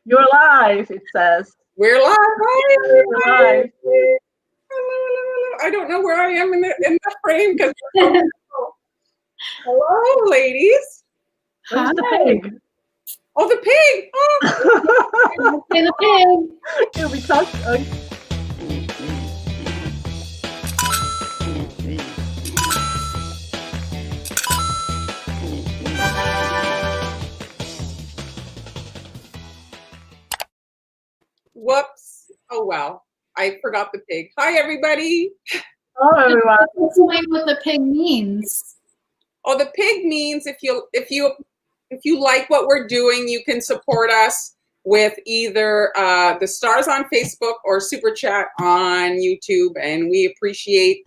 You're live, it says. We're live. Hi, We're live. hello, hello. I don't know where I am in the frame because. Hello, ladies. Where's the Hi. pig? Oh, the pig. Oh. Hey, the pig. Here we talk. Whoops. Oh well. I forgot the pig. Hi, everybody. Hello, everyone. Explain what the pig means. Oh, the pig means if you like what we're doing, you can support us with either the stars on Facebook or Super Chat on YouTube, and we appreciate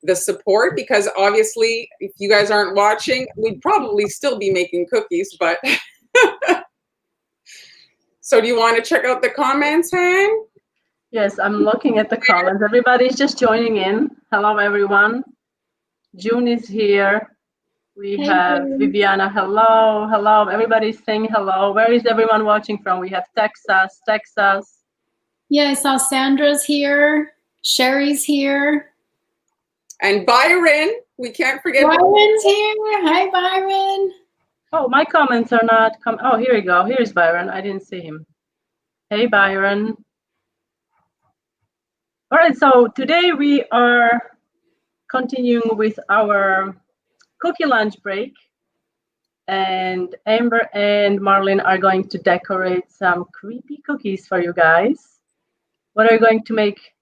the support because obviously, if you guys aren't watching, we'd probably still be making cookies, but. So do you want to check out the comments, Han? Yes, I'm looking at the comments. Everybody's just joining in. Hello, everyone. June is here. We have Viviana. Hello, hello. Everybody's saying hello. Where is everyone watching from? We have Texas, Texas. Yeah, I saw Sandra's here. Sherry's here. And Byron. We can't forget. Byron's here. Hi, Byron. Oh, my comments are not coming. Oh, here we go. Here's Byron. I didn't see him. Hey, Byron. All right, so today we are continuing with our cookie lunch break. And Amber and Marlyn are going to decorate some creepy cookies for you guys. What are you going to make,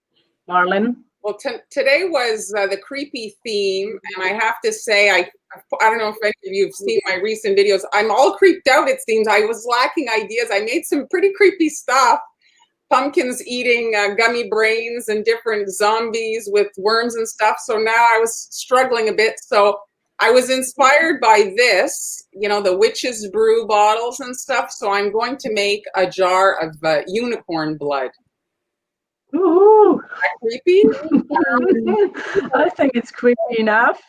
Marlyn? Well, today was the creepy theme, and I have to say, I don't know if any of you have seen my recent videos. I'm all creeped out, it seems. I was lacking ideas. I made some pretty creepy stuff. Pumpkins eating gummy brains and different zombies with worms and stuff. So now I was struggling a bit. So I was inspired by this, you know, the witch's brew bottles and stuff. So I'm going to make a jar of unicorn blood. Ooh. Is that creepy? I think it's creepy enough.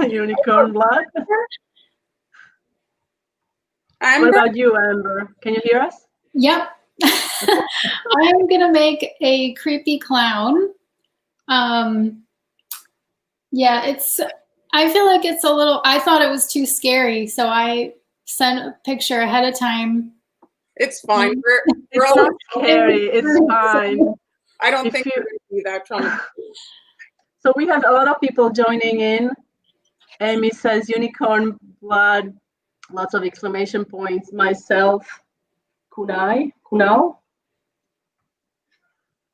Unicorn blood. Amber? What about you, Amber? Can you hear us? Yep. I'm going to make a creepy clown. Yeah, I feel like it's a little, I thought it was too scary, so I sent a picture ahead of time. It's fine. We're It's all not scary. It's fine. I don't think we're going to be that traumatized. So we have a lot of people joining in. Amy says unicorn blood, lots of exclamation points. Myself, Kunal.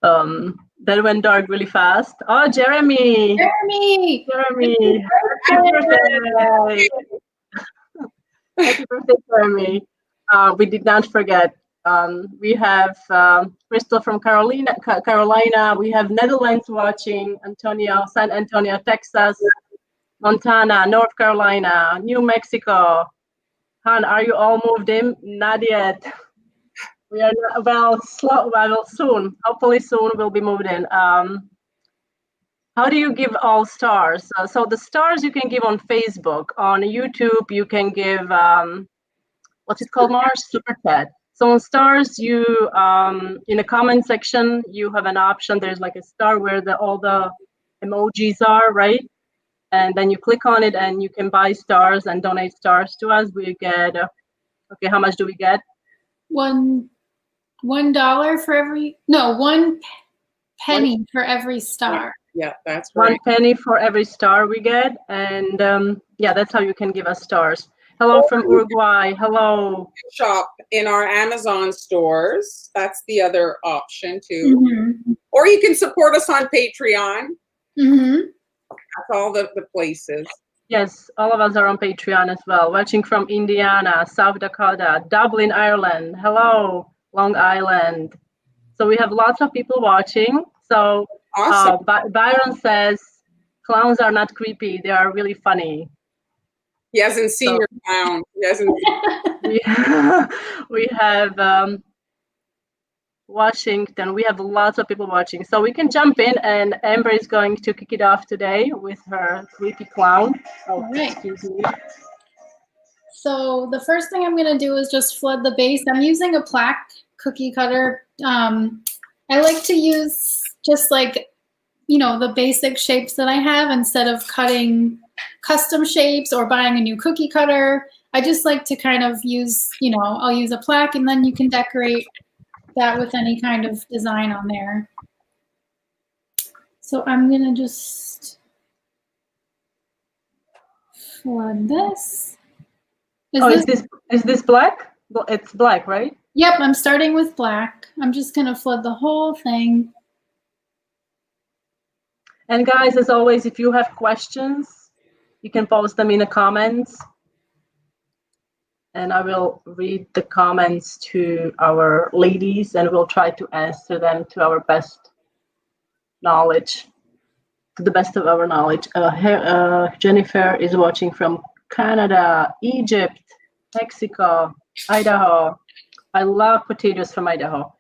That went dark really fast. Oh, Jeremy. Jeremy. Happy birthday. Happy birthday, Jeremy. We did not forget. We have Crystal from Carolina. We have Netherlands watching, Antonio, San Antonio, Texas, Montana, North Carolina, New Mexico. Han, are you all moved in? Not yet. We are not, well, soon. Hopefully soon we'll be moved in. How do you give all stars? So the stars you can give on Facebook. On YouTube, you can give, what's it called, Mars? Super Chat. So on stars, you, in the comment section, you have an option. There's like a star where all the emojis are, right? And then you click on it and you can buy stars and donate stars to us. We get, okay, how much do we get? $1 for every, no, 1 penny for every star. Yeah, that's right. 1 penny for every star we get. And yeah, that's how you can give us stars. Hello from Uruguay. Hello. Shop in our Amazon stores. That's the other option too. Mm-hmm. Or you can support us on Patreon. Mm-hmm. That's all the places. Yes, all of us are on Patreon as well. Watching from Indiana, South Dakota, Dublin, Ireland. Hello, Long Island. So we have lots of people watching. So awesome. Byron says clowns are not creepy. They are really funny. He hasn't seen your clown. He hasn't. We have Washington. We have lots of people watching. So we can jump in, and Amber is going to kick it off today with her creepy clown. Oh, right. Excuse me. So the first thing I'm going to do is just flood the base. I'm using a plaque cookie cutter. I like to use just like, the basic shapes that I have instead of cutting custom shapes or buying a new cookie cutter. I just like to kind of use, I'll use a plaque and then you can decorate that with any kind of design on there. So I'm going to just flood this. Is this black? It's black, right? Yep, I'm starting with black. I'm just going to flood the whole thing. And guys, as always, if you have questions, you can post them in the comments. And I will read the comments to our ladies and we'll try to answer them to our best knowledge, to the best of our knowledge. Jennifer is watching from Canada, Egypt, Mexico, Idaho. I love potatoes from Idaho.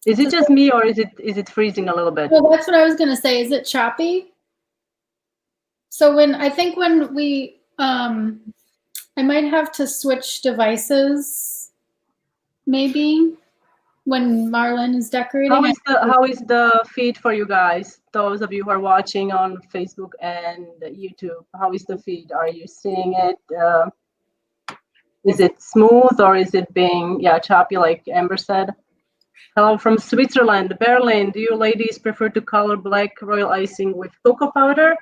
Is it just me or is it freezing a little bit? Well, that's what I was going to say. Is it choppy? So when we, I might have to switch devices, maybe, when Marlyn is decorating. How is the feed for you guys? Those of you who are watching on Facebook and YouTube, how is the feed? Are you seeing it? Is it smooth or is it being choppy like Amber said? Hello from Switzerland, Berlin. Do you ladies prefer to color black royal icing with cocoa powder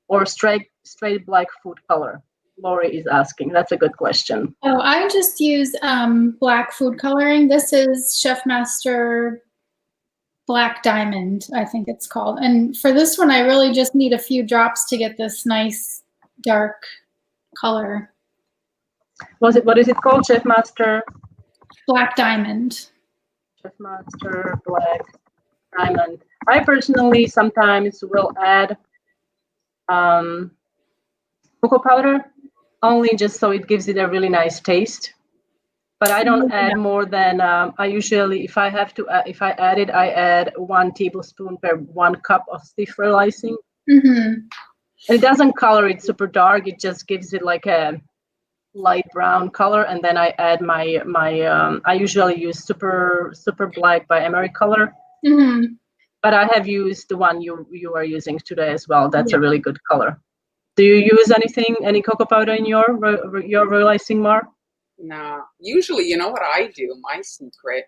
or straight black food color? Lori is asking. That's a good question. Oh, I just use black food coloring. This is Chef Master Black Diamond, I think it's called. And for this one, I really just need a few drops to get this nice dark color. What is it called? Chef Master Black Diamond. Chef Master Black Diamond. I personally sometimes will add cocoa powder, only just so it gives it a really nice taste. But I don't add more than I usually, if I add it, I add 1 tablespoon per 1 cup of stiff royal icing. And it doesn't color it super dark. It just gives it like a light brown color. And then I add my I usually use super black by Emery Color. But I have used the one you are using today as well. That's a really good color. Do you use any cocoa powder in your royal icing, Mar? No. Usually, you know what I do? My secret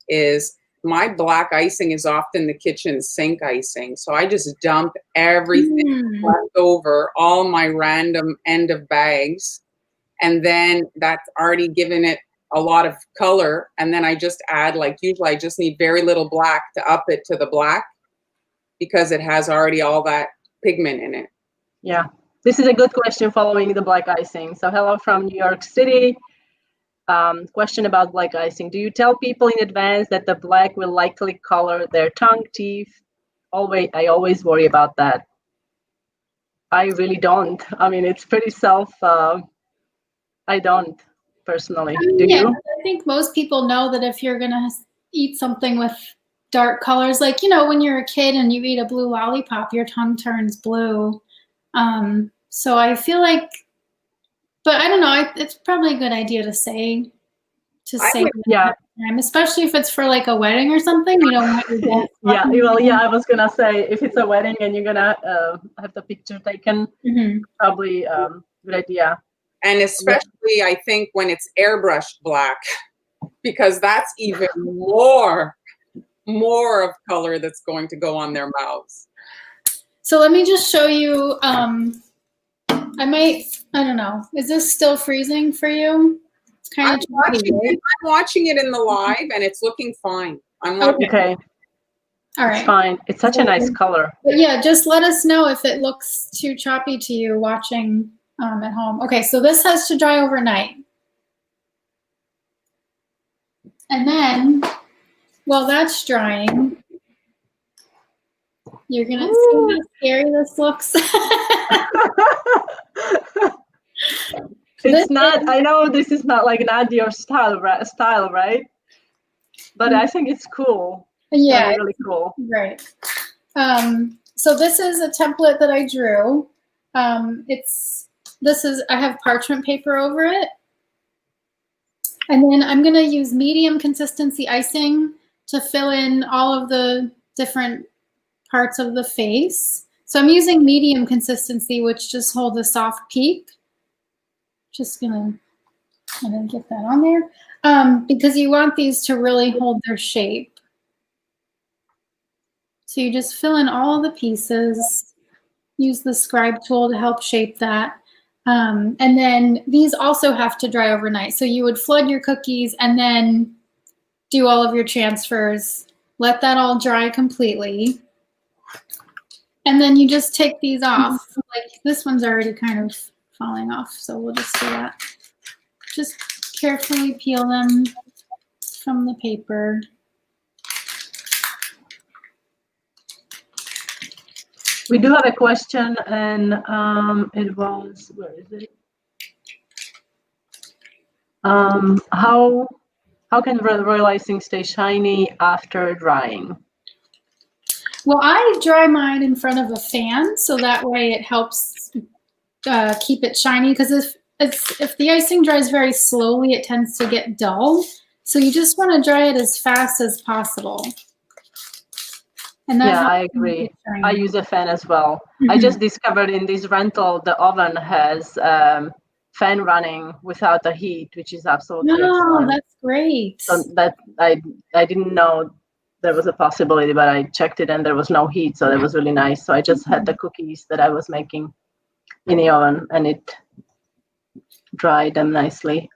is my black icing is often the kitchen sink icing. So I just dump everything left over, all my random end of bags. And then that's already given it a lot of color. And then I just add, like, usually I just need very little black to up it to the black because it has already all that pigment in it. Yeah. This is a good question following the black icing. So hello from New York City. Question about black icing. Do you tell people in advance that the black will likely color their tongue, teeth? I always worry about that. I really don't. I mean, it's pretty I don't personally. Do you? I think most people know that if you're going to eat something with dark colors, like, when you're a kid and you eat a blue lollipop, your tongue turns blue. So I feel like, but I don't know, it's probably a good idea to say especially if it's for like a wedding or something, you don't want your guests. I was gonna say, if it's a wedding and you're gonna have the picture taken, probably good idea. And especially I think when it's airbrushed black, because that's even more of color that's going to go on their mouths. So let me just show you, I don't know, is this still freezing for you? It's kind of I'm watching it in the live and it's looking fine. Okay. All right. It's fine. It's such a nice color. But yeah, just let us know if it looks too choppy to you watching at home. Okay, so this has to dry overnight. And then, while that's drying, you're going to see how scary this looks. It's not, I know this is not your style, right? But I think it's cool. Yeah. Really cool. Right. So this is a template that I drew. I have parchment paper over it. And then I'm gonna use medium consistency icing to fill in all of the different parts of the face. So I'm using medium consistency, which just holds a soft peak. Just gonna get that on there because you want these to really hold their shape. So you just fill in all the pieces, use the scribe tool to help shape that. And then these also have to dry overnight. So you would flood your cookies and then do all of your transfers, let that all dry completely. And then you just take these off. Like this one's already kind of falling off, so we'll just do that. Just carefully peel them from the paper. We do have a question, and it was, where is it? How can royal icing stay shiny after drying? Well, I dry mine in front of a fan, so that way it helps keep it shiny. Because if the icing dries very slowly, it tends to get dull. So you just want to dry it as fast as possible. And yeah, I agree. I use a fan as well. I just discovered in this rental the oven has fan running without the heat, which is absolutely excellent. That's great. So that I didn't know there was a possibility, but I checked it and there was no heat, so that was really nice. So I just had the cookies that I was making in the oven, and it dried them nicely.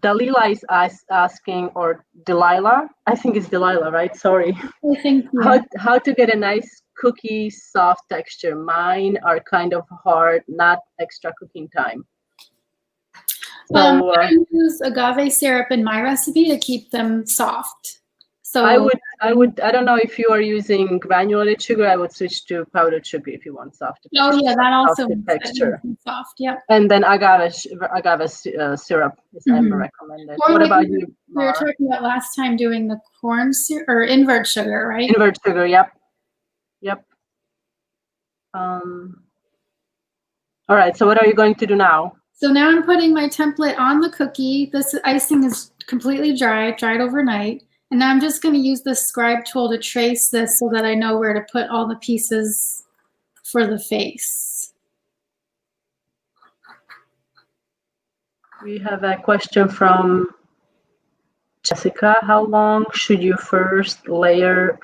Dalila is asking, or Delilah, I think it's Delilah, right? Sorry. I think, yeah. How to get a nice cookie soft texture. Mine are kind of hard, not extra cooking time. So I use agave syrup in my recipe to keep them soft. So I don't know if you are using granulated sugar. I would switch to powdered sugar if you want soft texture. Oh yeah, that also texture. Soft, yeah. And then agave syrup is Amber recommended. Or what about you? We were talking about last time doing the corn syrup or invert sugar, right? Invert sugar, yep. All right. So what are you going to do now? So now I'm putting my template on the cookie. This icing is completely dried overnight. And now I'm just going to use the scribe tool to trace this so that I know where to put all the pieces for the face. We have a question from Jessica. How long should your first layer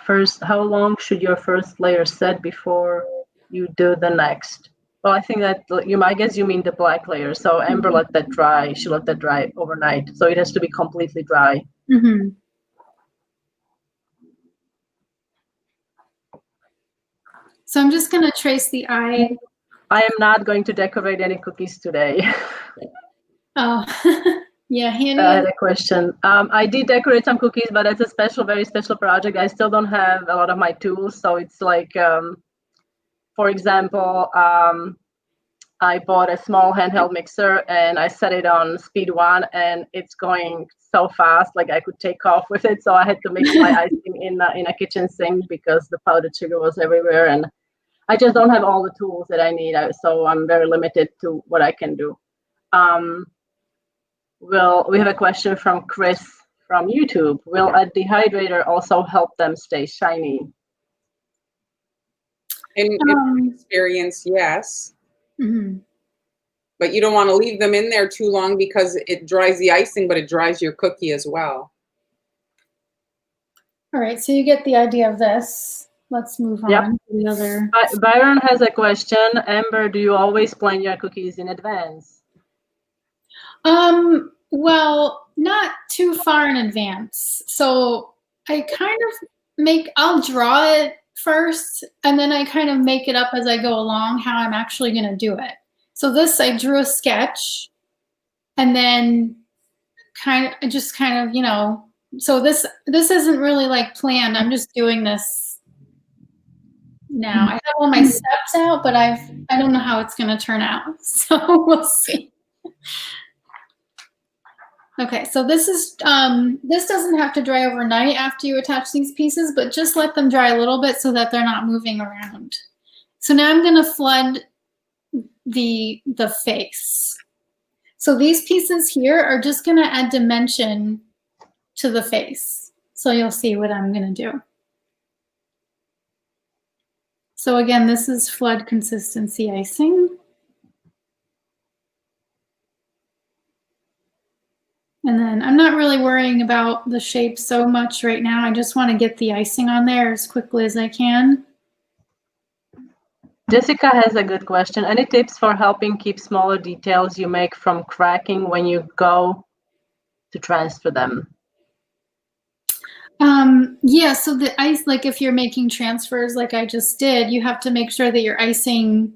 set before you do the next? Well, I think that I guess you mean the black layer. So Amber let that dry. She let that dry overnight. So it has to be completely dry. Mm-hmm. So I'm just going to trace the eye. I am not going to decorate any cookies today. Oh, yeah. Haniela. I had a question. I did decorate some cookies, but it's a very special project. I still don't have a lot of my tools. So it's like, for example, I bought a small handheld mixer and I set it on speed 1 and it's going so fast, like I could take off with it. So I had to mix my icing in a kitchen sink because the powdered sugar was everywhere, and I just don't have all the tools that I need. So I'm very limited to what I can do. We have a question from Chris from YouTube. Will a dehydrator also help them stay shiny? In my experience, yes. Mm-hmm. But you don't want to leave them in there too long because it dries the icing, but it dries your cookie as well. All right, so you get the idea of this. Let's move on to the other. Byron has a question. Amber, do you always plan your cookies in advance? Well, not too far in advance. So I kind of I'll draw it first, and then I kind of make it up as I go along how I'm actually going to do it. So this, I drew a sketch, and then just kind of, you know, so this isn't really like planned. I'm just doing this now. I have all my steps out, but I don't know how it's going to turn out. So we'll see. Okay, so this is this doesn't have to dry overnight after you attach these pieces, but just let them dry a little bit so that they're not moving around. So now I'm going to flood the face. So these pieces here are just going to add dimension to the face. So you'll see what I'm going to do. So again, this is flood consistency icing. And then I'm not really worrying about the shape so much right now. I just want to get the icing on there as quickly as I can. Jessica has a good question. Any tips for helping keep smaller details you make from cracking when you go to transfer them? Yeah, so the ice, like if you're making transfers like I just did, you have to make sure that your icing,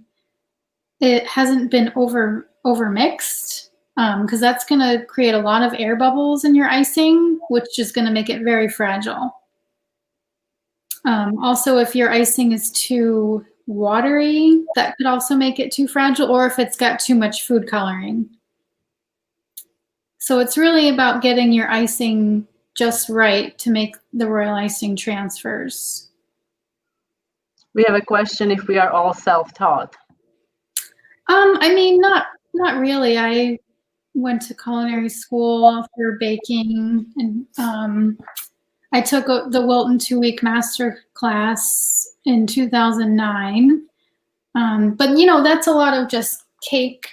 it hasn't been over mixed, because that's going to create a lot of air bubbles in your icing, which is going to make it very fragile. Also, if your icing is too watery, that could also make it too fragile, or if it's got too much food coloring. So it's really about getting your icing just right to make the royal icing transfers. We have a question if we are all self-taught. I mean, not really. I went to culinary school for baking, and I took the Wilton 2-week master class in 2009. But you know, that's a lot of just cake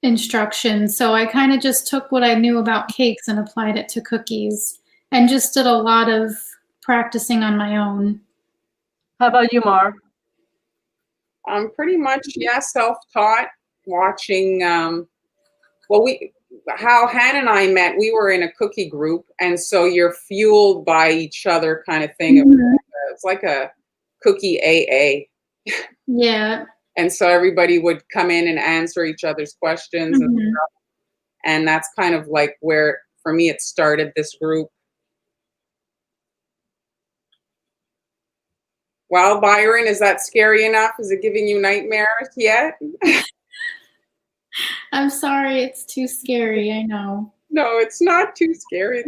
instructions. So I kind of just took what I knew about cakes and applied it to cookies, and just did a lot of practicing on my own. How about you, Mar? I'm pretty much, yeah, self-taught, watching, how Han and I met, we were in a cookie group, and so you're fueled by each other kind of thing. Mm-hmm. It's like a cookie AA. Yeah. And so everybody would come in and answer each other's questions. Mm-hmm. And stuff. And that's kind of like where, for me, it started, this group. Well, Byron, is that scary enough? Is it giving you nightmares yet? I'm sorry, it's too scary, I know. No, it's not too scary.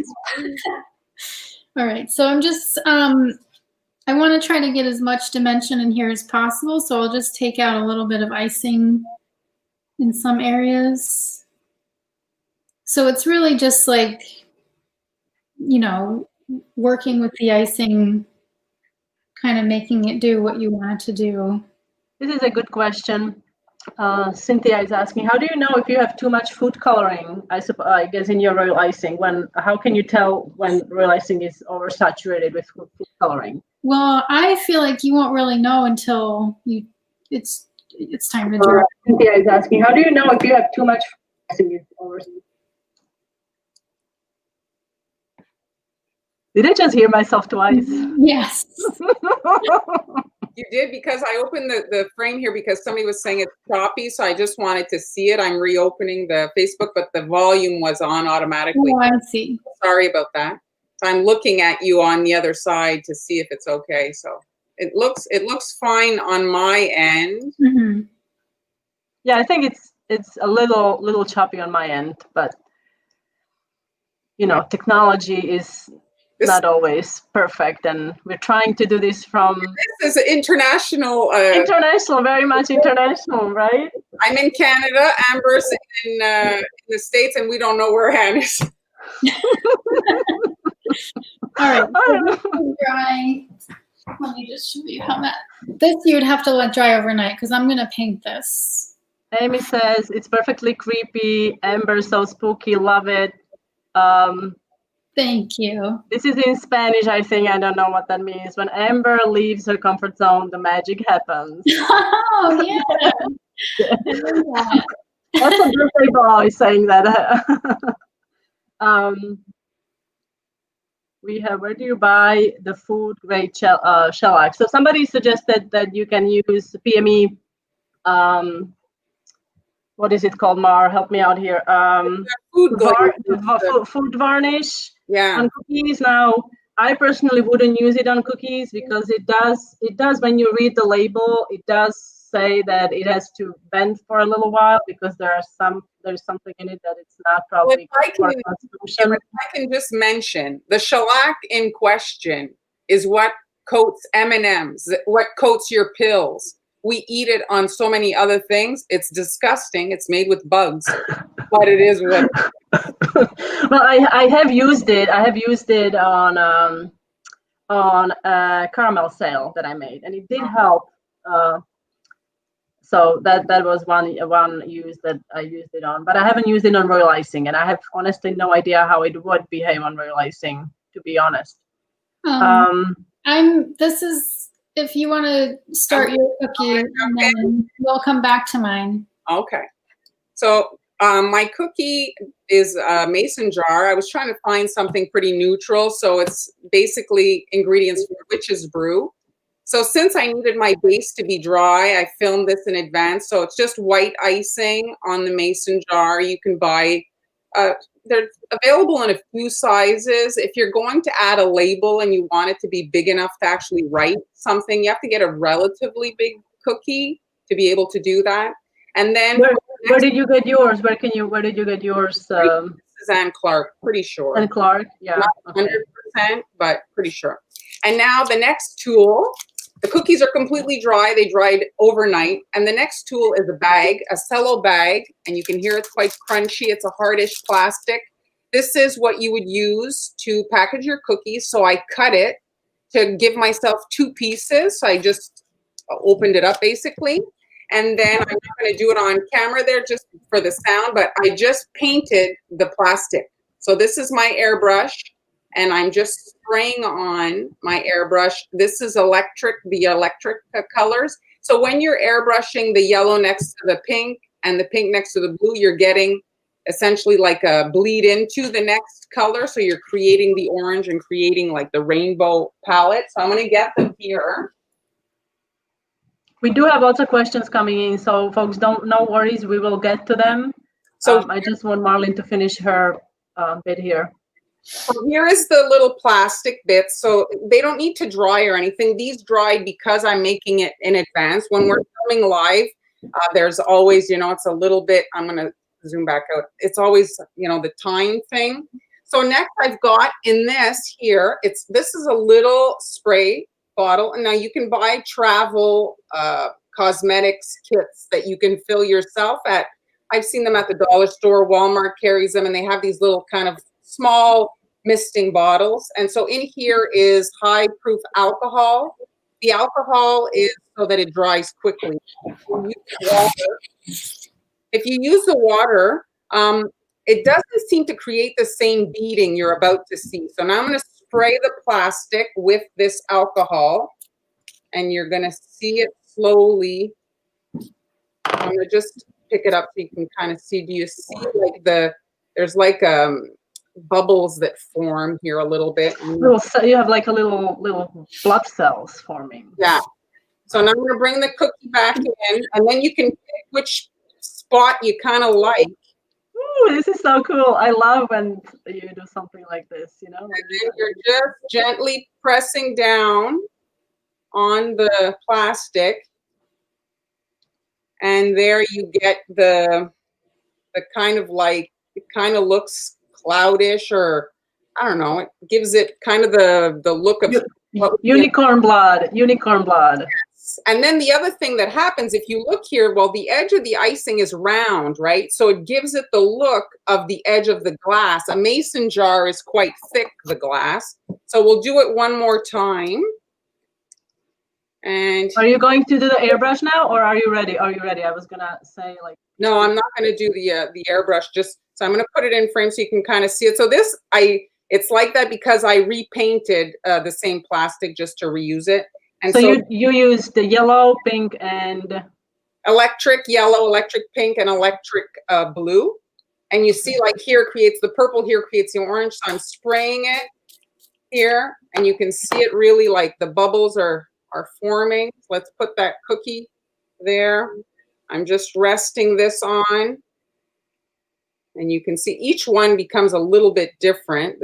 All right, so I'm just, I want to try to get as much dimension in here as possible, so I'll just take out a little bit of icing in some areas. So it's really just like, you know, working with the icing, kind of making it do what you want it to do. This is a good question. Cynthia is asking, how do you know if you have too much food coloring, I guess, in your royal icing? How can you tell when royal icing is oversaturated with food coloring? Well, I feel like you won't really know until it's time to draw. Cynthia is asking, how do you know if you have too much icing? Did I just hear myself twice? Yes. You did, because I opened the frame here because somebody was saying it's choppy, so I just wanted to see it. I'm reopening the Facebook, but the volume was on automatically. Oh, I see. Sorry about that. So I'm looking at you on the other side to see if it's okay. So it looks fine on my end. Mm-hmm. Yeah, I think it's a little choppy on my end, but you know, technology is not always perfect, and we're trying to do this from. This is international. International, very much international, right? I'm in Canada. Amber's in the States, and we don't know where Han is. All right. So dry. Let me just show you how that. This you would have to let dry overnight because I'm gonna paint this. Amy says it's perfectly creepy. Amber, so spooky, love it. Thank you. This is in Spanish, I think. I don't know what that means. When Amber leaves her comfort zone, the magic happens. Oh, yeah. That's a birthday boy saying that. We have, where do you buy the food grade shellac? So somebody suggested that you can use PME, what is it called, Mar? Help me out here. Food varnish. Yeah. On cookies. Now, I personally wouldn't use it on cookies because it does when you read the label, it does say that it has to bend for a little while because there's something in it that it's not probably for consumption. If I can just mention, the shellac in question is what coats M&Ms, what coats your pills. We eat it on so many other things. It's disgusting. It's made with bugs, but it is what. Well, I have used it. I have used it on a caramel sale that I made, and it did help. So that was one use that I used it on, but I haven't used it on royal icing, and I have honestly no idea how it would behave on royal icing, to be honest. This is, if you want to start your cookie, and then we'll come back to mine. Okay. So my cookie is a mason jar. I was trying to find something pretty neutral. So it's basically ingredients for witch's brew. So since I needed my base to be dry, I filmed this in advance. So it's just white icing on the mason jar. You can buy, they're available in a few sizes. If you're going to add a label and you want it to be big enough to actually write something, you have to get a relatively big cookie to be able to do that. And then where did you get yours? Where did you get yours? This is Anne Clark, pretty sure. Anne Clark, yeah. Not 100%, but pretty sure. And now the next tool, the cookies are completely dry. They dried overnight. And the next tool is a bag, a cello bag. And you can hear it's quite crunchy. It's a hardish plastic. This is what you would use to package your cookies. So I cut it to give myself 2 pieces. So I just opened it up basically. And then I'm not going to do it on camera there just for the sound, but I just painted the plastic. So this is my airbrush, and I'm just spraying on my airbrush. This is the electric colors. So when you're airbrushing the yellow next to the pink and the pink next to the blue, you're getting essentially like a bleed into the next color. So you're creating the orange and creating like the rainbow palette. So I'm going to get them here. We do have lots of questions coming in, so folks, no worries, we will get to them. So I just want Marlyn to finish her bit here. So here is the little plastic bits. So they don't need to dry or anything. These dried because I'm making it in advance. When we're filming live, there's always, it's a little bit, I'm going to zoom back out. It's always, the time thing. So next I've got in this here, this is a little spray bottle. And now you can buy travel cosmetics kits that you can fill yourself at. I've seen them at the dollar store. Walmart carries them, and they have these little kind of small misting bottles. And so in here is high proof alcohol. The alcohol is so that it dries quickly. If you use the water, it doesn't seem to create the same beading you're about to see. So now I'm going to spray the plastic with this alcohol, and you're going to see it slowly. I'm going to just pick it up so you can kind of see. Do you see like there's like bubbles that form here a little bit? So you have like a little blood cells forming. Yeah. So now I'm going to bring the cookie back in, and then you can pick which spot you kind of like. Ooh, this is so cool. I love when you do something like this, And then you're just gently pressing down on the plastic. And there you get the kind of like, it kind of looks cloudish, or I don't know, it gives it kind of the look of unicorn blood. And then the other thing that happens, if you look here, well, the edge of the icing is round, right? So it gives it the look of the edge of the glass. A mason jar is quite thick, the glass. So we'll do it one more time. And are you going to do the airbrush now, or are you ready? I was gonna say like. No, I'm not going to do the airbrush. So I'm going to put it in frame so you can kind of see it. So it's like that because I repainted the same plastic just to reuse it. And so you use the yellow, pink, and electric yellow, electric pink, and electric blue. And you see, like here creates the purple, here creates the orange. So I'm spraying it here, and you can see it really like the bubbles are forming. So let's put that cookie there. I'm just resting this on, and you can see each one becomes a little bit different.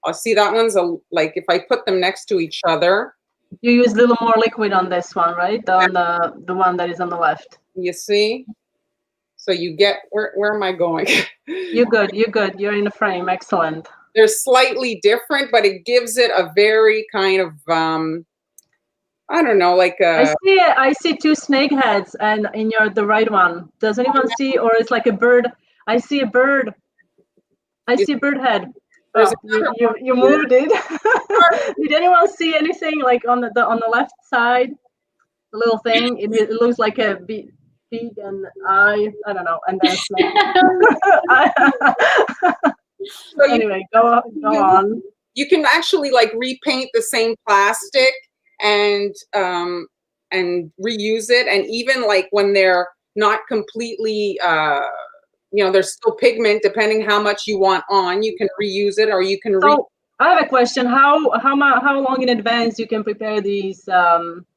I'll see that one's like if I put them next to each other. You use a little more liquid on this one, right? On the one that is on the left. You see? So you get, where am I going? You're good. You're good. You're in the frame. Excellent. They're slightly different, but it gives it a very kind of, I don't know, like a... I see two snake heads, and in the right one. Does anyone see, or it's like a bird? I see a bird. I see a bird head. Oh, you moved it. Did anyone see anything like on the left side? The little thing. It looks like a beak and eye. I don't know. And then snake. So anyway, go on. You can actually like repaint the same plastic and reuse it, and even like when they're not completely there's still pigment, depending how much you want on, you can reuse it, or you can I have a question. How long in advance you can prepare these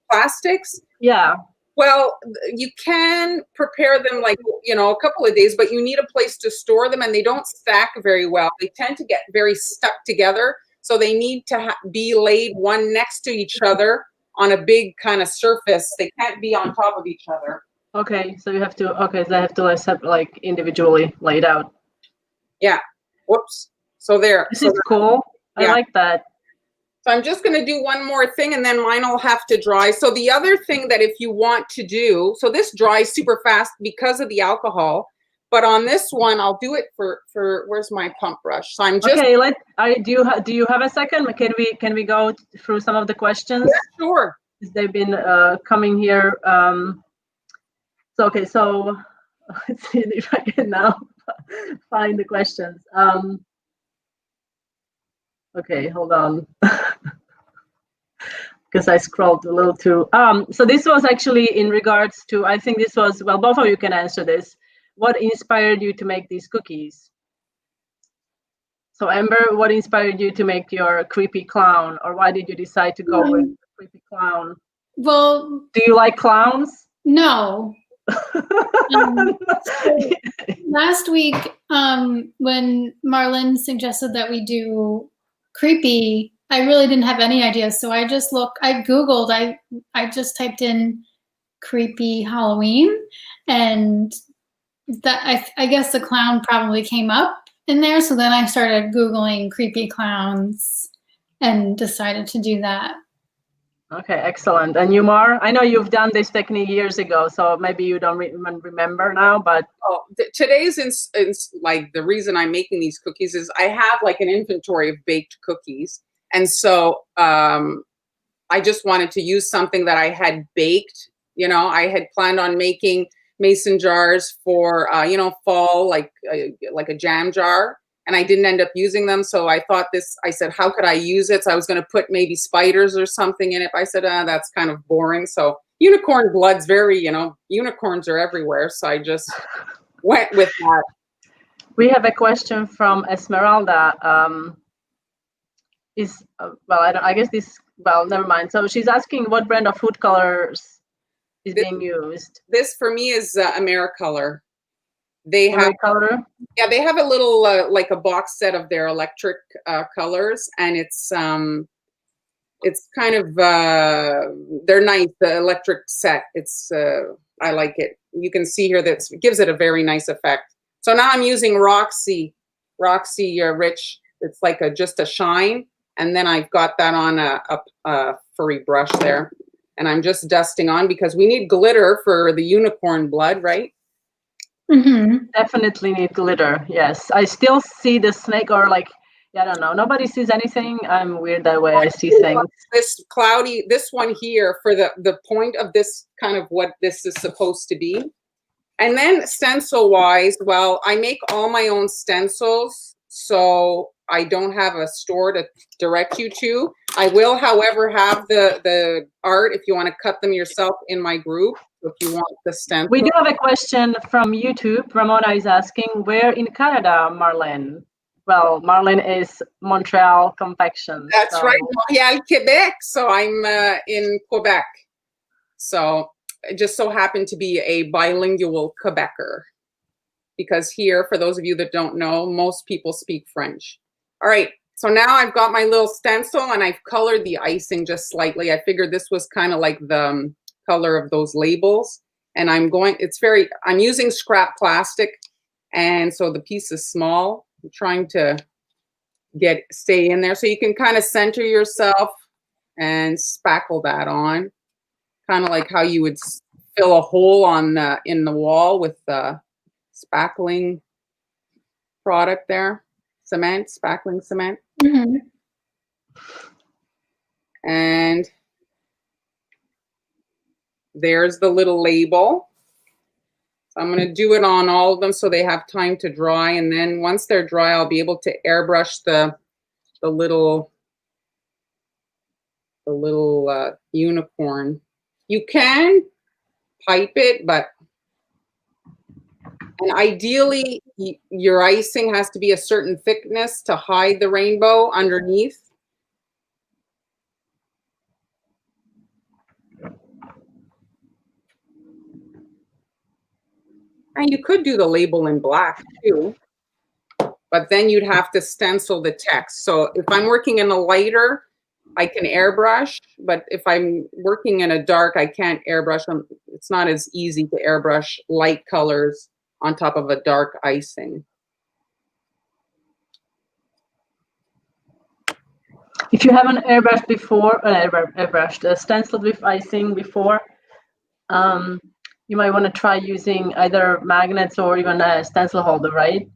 plastics? Yeah. Well, you can prepare them like, a couple of days, but you need a place to store them, and they don't stack very well. They tend to get very stuck together. So they need to be laid one next to each other on a big kind of surface. They can't be on top of each other. Okay, so you have to, they have to like individually laid out. Yeah. Whoops. So there. This is cool. Yeah. I like that. So I'm just going to do one more thing, and then mine will have to dry. So the other thing that if you want to do, so this dries super fast because of the alcohol, but on this one, I'll do it for where's my pump brush? So I'm just... Okay, do you have a second? Can we go through some of the questions? Yeah, sure. They've been coming here. So let's see if I can now find the questions. Okay, hold on. Because I scrolled a little too. So this was actually in regards to, I think this was, well, both of you can answer this. What inspired you to make these cookies? So Amber, what inspired you to make your creepy clown, or why did you decide to go with the creepy clown? Well, do you like clowns? No. Last week, when Marlyn suggested that we do creepy, I really didn't have any ideas. So I Googled, I just typed in creepy Halloween, and that I guess the clown probably came up in there. So then I started Googling creepy clowns and decided to do that. Okay, excellent. And you, Mar? I know you've done this technique years ago, so maybe you don't remember now, but... Today's like the reason I'm making these cookies is I have like an inventory of baked cookies. And so I just wanted to use something that I had baked. I had planned on making mason jars for, fall, like a jam jar. And I didn't end up using them. So I thought I said, how could I use it? So I was going to put maybe spiders or something in it. But I said, that's kind of boring. So unicorn blood's very, unicorns are everywhere. So I just went with that. We have a question from Esmeralda. Never mind. So she's asking what brand of food colors is being used. This for me is Americolor. They have color. Yeah, they have a little like a box set of their electric colors, and it's kind of they're nice. The electric set. It's I like it. You can see here that it gives it a very nice effect. So now I'm using Roxy Rich. It's like just a shine, and then I've got that on a furry brush there, and I'm just dusting on because we need glitter for the unicorn blood, right? Mm-hmm. Definitely need glitter. Yes, I still see the snake, or I don't know. Nobody sees anything. I'm weird that way. I see things. This one here for the point of this kind of what this is supposed to be. And then stencil wise, well, I make all my own stencils, so I don't have a store to direct you to. I will, however, have the art if you want to cut them yourself in my group. If you want the stencil. We do have a question from YouTube. Ramona is asking, where in Canada, Marlyn? Well, Marlyn is Montreal Confections. That's right, Montreal, Quebec. So I'm in Quebec. So I just so happen to be a bilingual Quebecer. Because here, for those of you that don't know, most people speak French. All right. So now I've got my little stencil and I've colored the icing just slightly. I figured this was kind of like the color of those labels. And I'm using scrap plastic. And so the piece is small. I'm trying to stay in there. So you can kind of center yourself and spackle that on. Kind of like how you would fill a hole in the wall with the spackling product there. Spackling cement. Mm-hmm. And there's the little label. So I'm going to do it on all of them so they have time to dry. And then once they're dry, I'll be able to airbrush the little unicorn. You can pipe it, and ideally your icing has to be a certain thickness to hide the rainbow underneath. And you could do the label in black too, but then you'd have to stencil the text. So if I'm working in a lighter, I can airbrush, but if I'm working in a dark, I can't airbrush them. It's not as easy to airbrush light colors on top of a dark icing. If you haven't airbrushed before, stenciled with icing before, you might want to try using either magnets or even a stencil holder, right?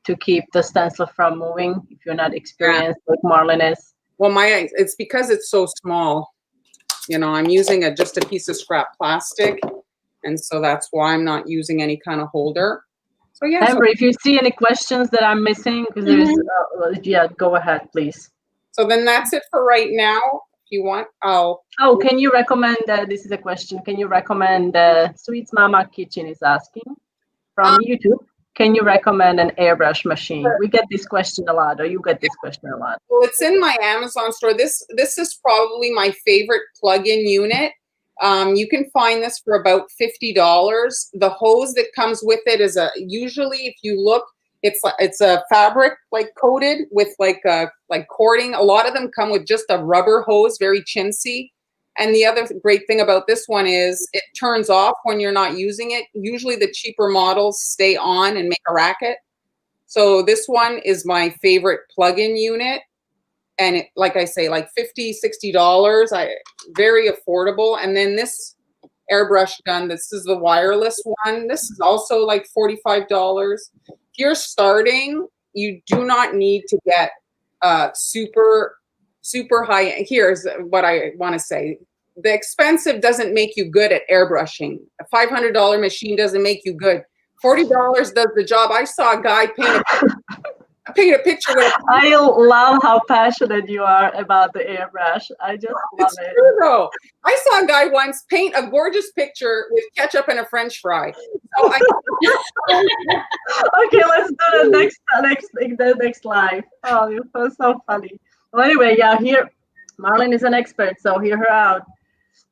To keep the stencil from moving if you're not experienced like Marlyn is. Well, it's because it's so small. You know, I'm using just a piece of scrap plastic. And so that's why I'm not using any kind of holder. So yeah. Amber, if you see any questions that I'm missing, because there's, go ahead, please. So then that's it for right now. If you want, can you recommend, this is a question, can you recommend, Sweets Mama Kitchen is asking from YouTube, can you recommend an airbrush machine? We get this question a lot, or you get this question a lot. Well, it's in my Amazon store. This is probably my favorite plug-in unit. You can find this for about $50. The hose that comes with it is usually, if you look, it's a fabric like coated with like cording. A lot of them come with just a rubber hose, very chintzy. And the other great thing about this one is it turns off when you're not using it. Usually the cheaper models stay on and make a racket. So this one is my favorite plug-in unit. And it, like I say, like $50, $60, very affordable. And then this airbrush gun, this is the wireless one. This is also like $45. If you're starting, you do not need to get super high. Here's what I want to say. The expensive doesn't make you good at airbrushing. A $500 machine doesn't make you good. $40 does the job. I saw a guy paint a picture with I love how passionate you are about the airbrush. I just love it. True, though. I saw a guy once paint a gorgeous picture with ketchup and a French fry. So okay, let's do the next live. Oh, you're so funny. Well, anyway, yeah, here Marlyn is an expert, so hear her out.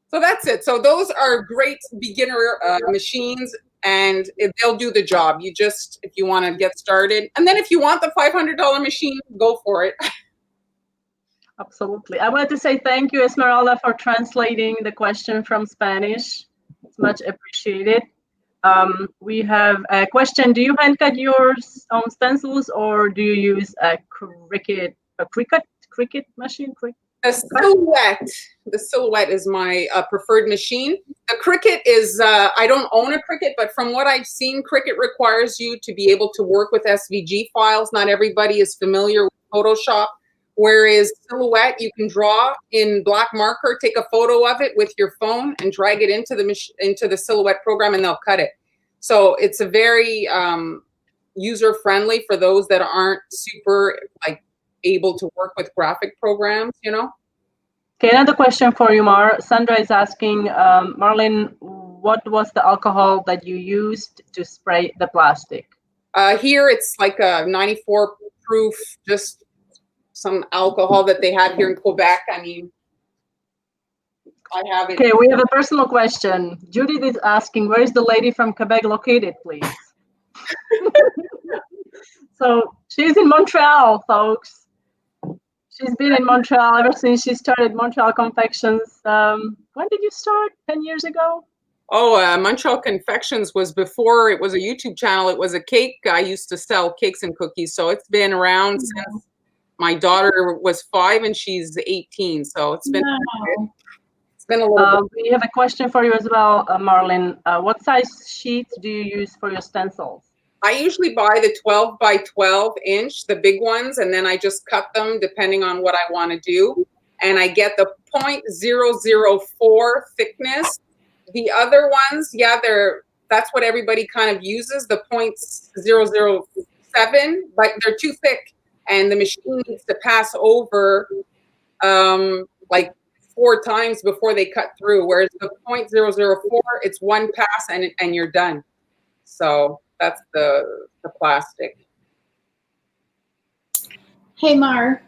So that's it. So those are great beginner machines, and they'll do the job. You just, if you want to get started, and then if you want the $500 machine, go for it. Absolutely. I wanted to say thank you, Esmeralda, for translating the question from Spanish. It's much appreciated. We have a question. Do you hand cut your own stencils, or do you use a Cricut machine? The Silhouette is my preferred machine. The Cricut is, I don't own a Cricut, but from what I've seen, Cricut requires you to be able to work with SVG files. Not everybody is familiar with Photoshop, whereas Silhouette, you can draw in black marker, take a photo of it with your phone and drag it into the Silhouette program, and they'll cut it. So it's a very user-friendly for those that aren't super able to work with graphic programs, you know. Okay, another question for you, Sandra is asking, Marlyn, what was the alcohol that you used to spray the plastic? Here it's like a 94 proof, just some alcohol that they have here in Quebec. I mean, I have it. Okay, we have a personal question. Judith is asking, where is the lady from Quebec located, please? So she's in Montreal, folks. She's been in Montreal ever since she started Montreal Confections. When did you start? 10 years ago? Oh, Montreal Confections was before it was a YouTube channel. It was a cake. I used to sell cakes and cookies. So it's been around since my daughter was 5 and she's 18. So it's been, it's been a little bit. We have a question for you as well, Marlyn. What size sheets do you use for your stencils? I usually buy the 12 by 12 inch, the big ones, and then I just cut them depending on what I want to do. And I get the 0.004 thickness. The other ones, yeah, that's what everybody kind of uses, the 0.007, but they're too thick. And the machine needs to pass over like 4 times before they cut through. Whereas the 0.004, it's one pass and you're done. So that's the plastic. Hey, Mar.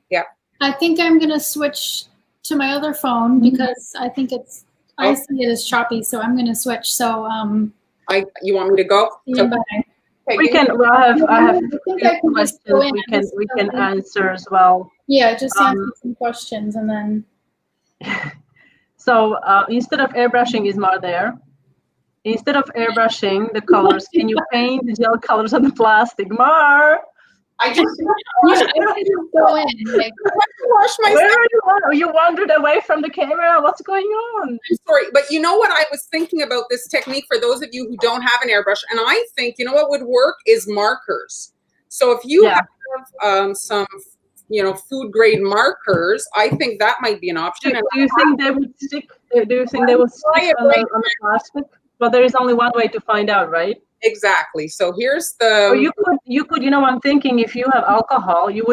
Yeah. I think I'm going to switch to my other phone because I think I see it as choppy, so I'm going to switch. So, you want me to go? Yeah, bye. Okay, We can. Well, I have I can questions just go in we can answer as well. Yeah, just answer some questions and then. So instead of airbrushing, is Mar there? Instead of airbrushing the colors, can you paint the gel colors on the plastic? Mar! I just Go in. Like, wash my. Where are you? You wandered away from the camera. What's going on? I'm sorry, but you know what I was thinking about this technique for those of you who don't have an airbrush, and I think you know what would work is markers. So if you have some, food grade markers, I think that might be an option. Do you think they would stick? Do you think they would stick on the plastic? Well, there is only one way to find out, right? Exactly. So here's the. Or you could. I'm thinking if you have alcohol, you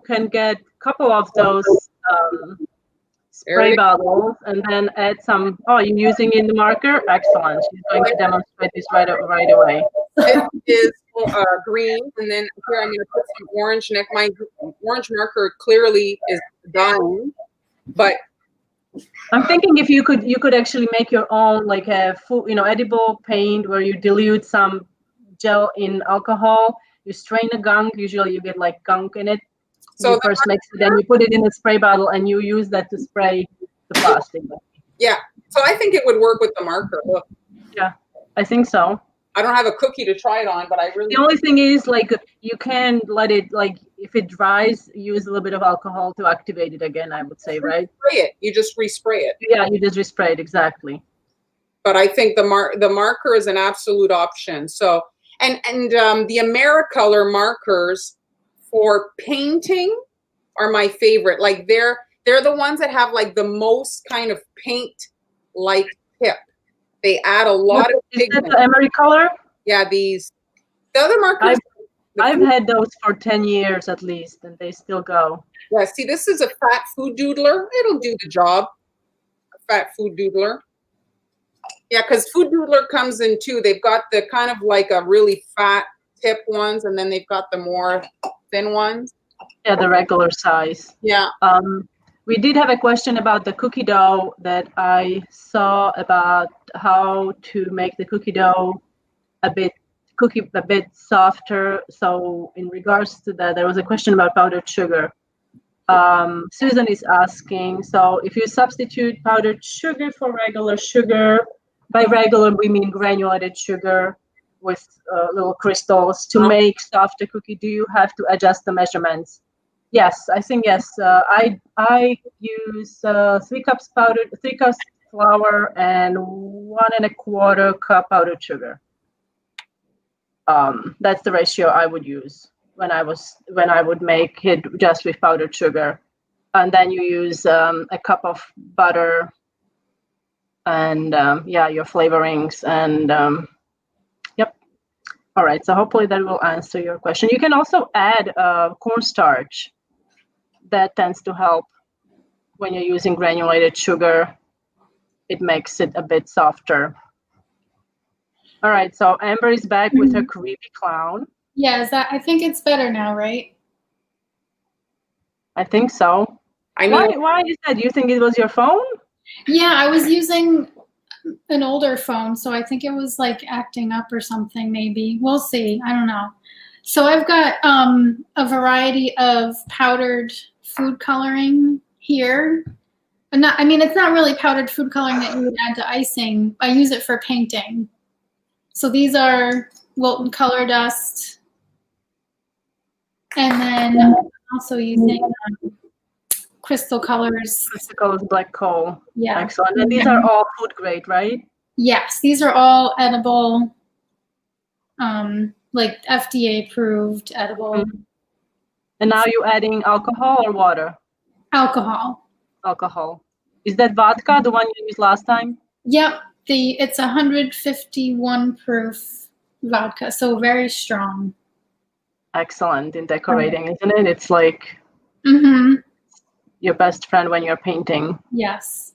can get a couple of those spray bottles and then add some. Oh, you're using in the marker? Excellent. She's going to demonstrate this right away. This is green, and then here I'm going to put some orange. And my orange marker clearly is done, but. I'm thinking if you could actually make your own like a full, edible paint where you dilute some gel in alcohol. You strain a gunk. Usually you get like gunk in it. So you first mix it, then you put it in a spray bottle, and you use that to spray the plastic. Yeah. So I think it would work with the marker. Look. Yeah, I think so. I don't have a cookie to try it on, but I really. The only thing is, like, you can let it, like, if it dries, use a little bit of alcohol to activate it again, I would say, right? Spray it. You just respray it. Yeah, you just respray it, exactly. But I think the marker is an absolute option. So, and the Americolor markers for painting are my favorite. Like, they're the ones that have, like, the most kind of paint-like tip. They add a lot of pigment. Is that the Americolor? Yeah, the other markers. I've had those for 10 years at least, and they still go. Yeah, see, this is a fat food doodler. It'll do the job. A fat food doodler. Yeah, because food doodler comes in two. They've got the kind of like a really fat tip ones, and then they've got the more thin ones. Yeah, the regular size. Yeah. We did have a question about the cookie dough that I saw about how to make the cookie dough a bit softer. So in regards to that, there was a question about powdered sugar. Susan is asking, so if you substitute powdered sugar for regular sugar, by regular we mean granulated sugar with little crystals to make softer cookie, do you have to adjust the measurements? Yes, I think yes. I use 3 cups flour and 1 1/4 cup powdered sugar. That's the ratio I would use when I would make it just with powdered sugar, and then you use a cup of butter and your flavorings and yep. All right, so hopefully that will answer your question. You can also add cornstarch. That tends to help when you're using granulated sugar. It makes it a bit softer. All right, so Amber is back with her creepy clown. Yeah, I think it's better now, right? I think so. Why is that? Do you think it was your phone? Yeah, I was using an older phone, so I think it was like acting up or something, maybe. We'll see. I don't know. So I've got a variety of powdered food coloring here. I mean, it's not really powdered food coloring that you would add to icing. I use it for painting. So these are Wilton Color Dust. And then I'm also using Crystal Colors. Crystal Colors Black Coal. Yeah. Excellent. And these are all food grade, right? Yes, these are all edible, like FDA approved edible. And now you're adding alcohol or water? Alcohol. Alcohol. Is that vodka, the one you used last time? Yep, it's 151 proof vodka, so very strong. Excellent in decorating, isn't it? It's like your best friend when you're painting. Yes.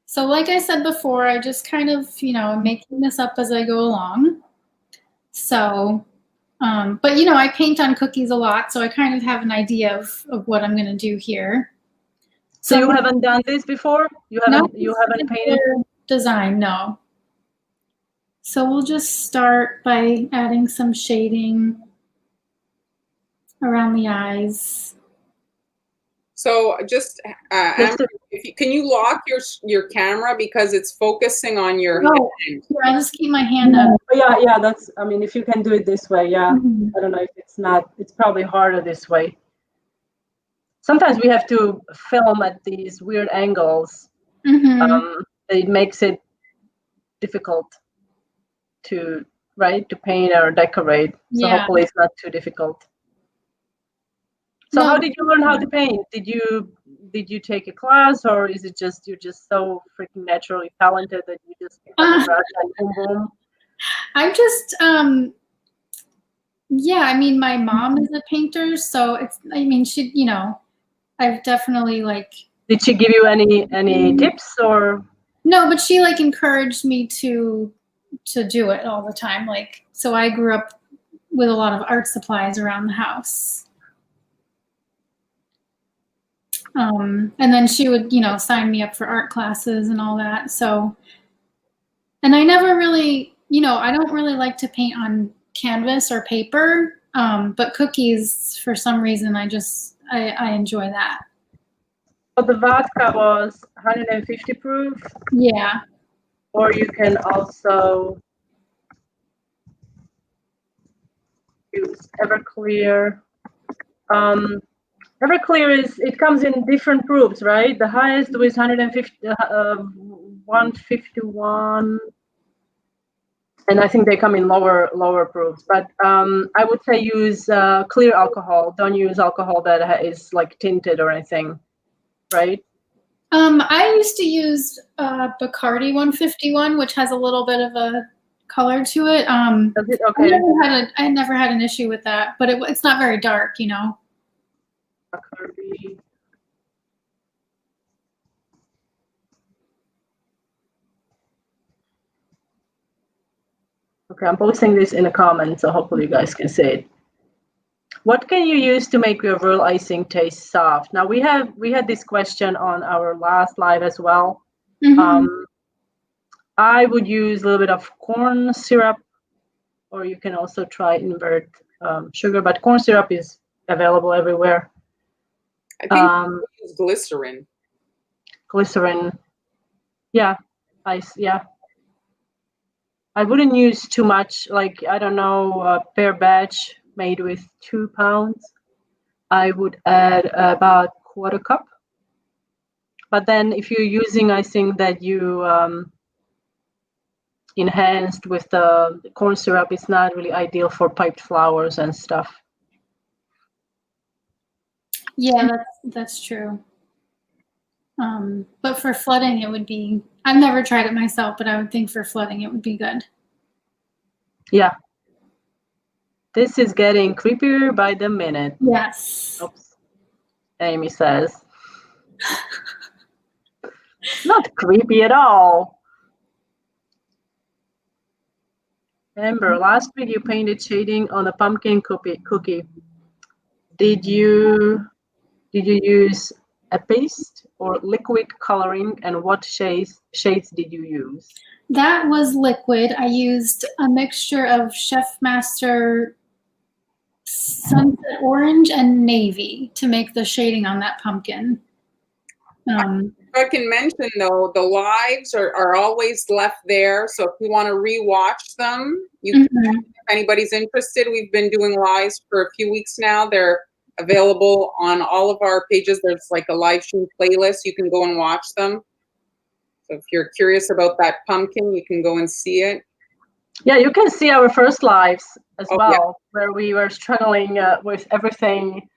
So like I said before, I just kind of, I'm making this up as I go along. So, but I paint on cookies a lot, so I kind of have an idea of what I'm going to do here. So you haven't done this before? You haven't painted? Design, no. So we'll just start by adding some shading around the eyes. So just, Amber, can you lock your camera because it's focusing on your hand? Here, I'll just keep my hand up. Yeah, that's, I mean, if you can do it this way, yeah. I don't know if it's probably harder this way. Sometimes we have to film at these weird angles. It makes it difficult to paint or decorate. So hopefully it's not too difficult. So how did you learn how to paint? Did you take a class, or is it just you're just so freaking naturally talented that you just pick up a brush and boom boom? I'm just yeah, I mean my mom is a painter, so she, I've definitely Did she give you any tips or? No, but she encouraged me to do it all the time. So I grew up with a lot of art supplies around the house. And then she would, sign me up for art classes and all that. So, and I never really, I don't really like to paint on canvas or paper, but cookies, for some reason, I enjoy that. So the vodka was 150 proof? Yeah. Or you can also use Everclear. Everclear it comes in different proofs, right? The highest was 151, and I think they come in lower proofs. But I would say use clear alcohol. Don't use alcohol that is tinted or anything, right? I used to use Bacardi 151, which has a little bit of a color to it. Does it? Okay. I never had an issue with that, but it's not very dark, Bacardi. Okay, I'm posting this in a comment, so hopefully you guys can see it. What can you use to make your royal icing taste soft? Now we had this question on our last live as well. I would use a little bit of corn syrup, or you can also try invert sugar, but corn syrup is available everywhere. I think use glycerin. Glycerin, yeah, ice, yeah. I wouldn't use too much. I don't know, a pear batch made with 2 pounds. I would add about 1/4 cup. But then if you're using icing that you enhanced with the corn syrup, it's not really ideal for piped flowers and stuff. Yeah, that's true. But for flooding, it would be, I've never tried it myself, but I would think for flooding, it would be good. Yeah. This is getting creepier by the minute. Yes. Oops. Amy says. Not creepy at all. Amber, last week you painted shading on a pumpkin cookie. Did you use a paste or liquid coloring, and what shades did you use? That was liquid. I used a mixture of Chef Master sunset orange and navy to make the shading on that pumpkin. I can mention though, the lives are always left there. So if you want to rewatch them, you can, if anybody's interested, we've been doing lives for a few weeks now. They're available on all of our pages. There's like a live stream playlist. You can go and watch them. So if you're curious about that pumpkin, you can go and see it. Yeah, you can see our first lives as well, yeah. where we were struggling with everything,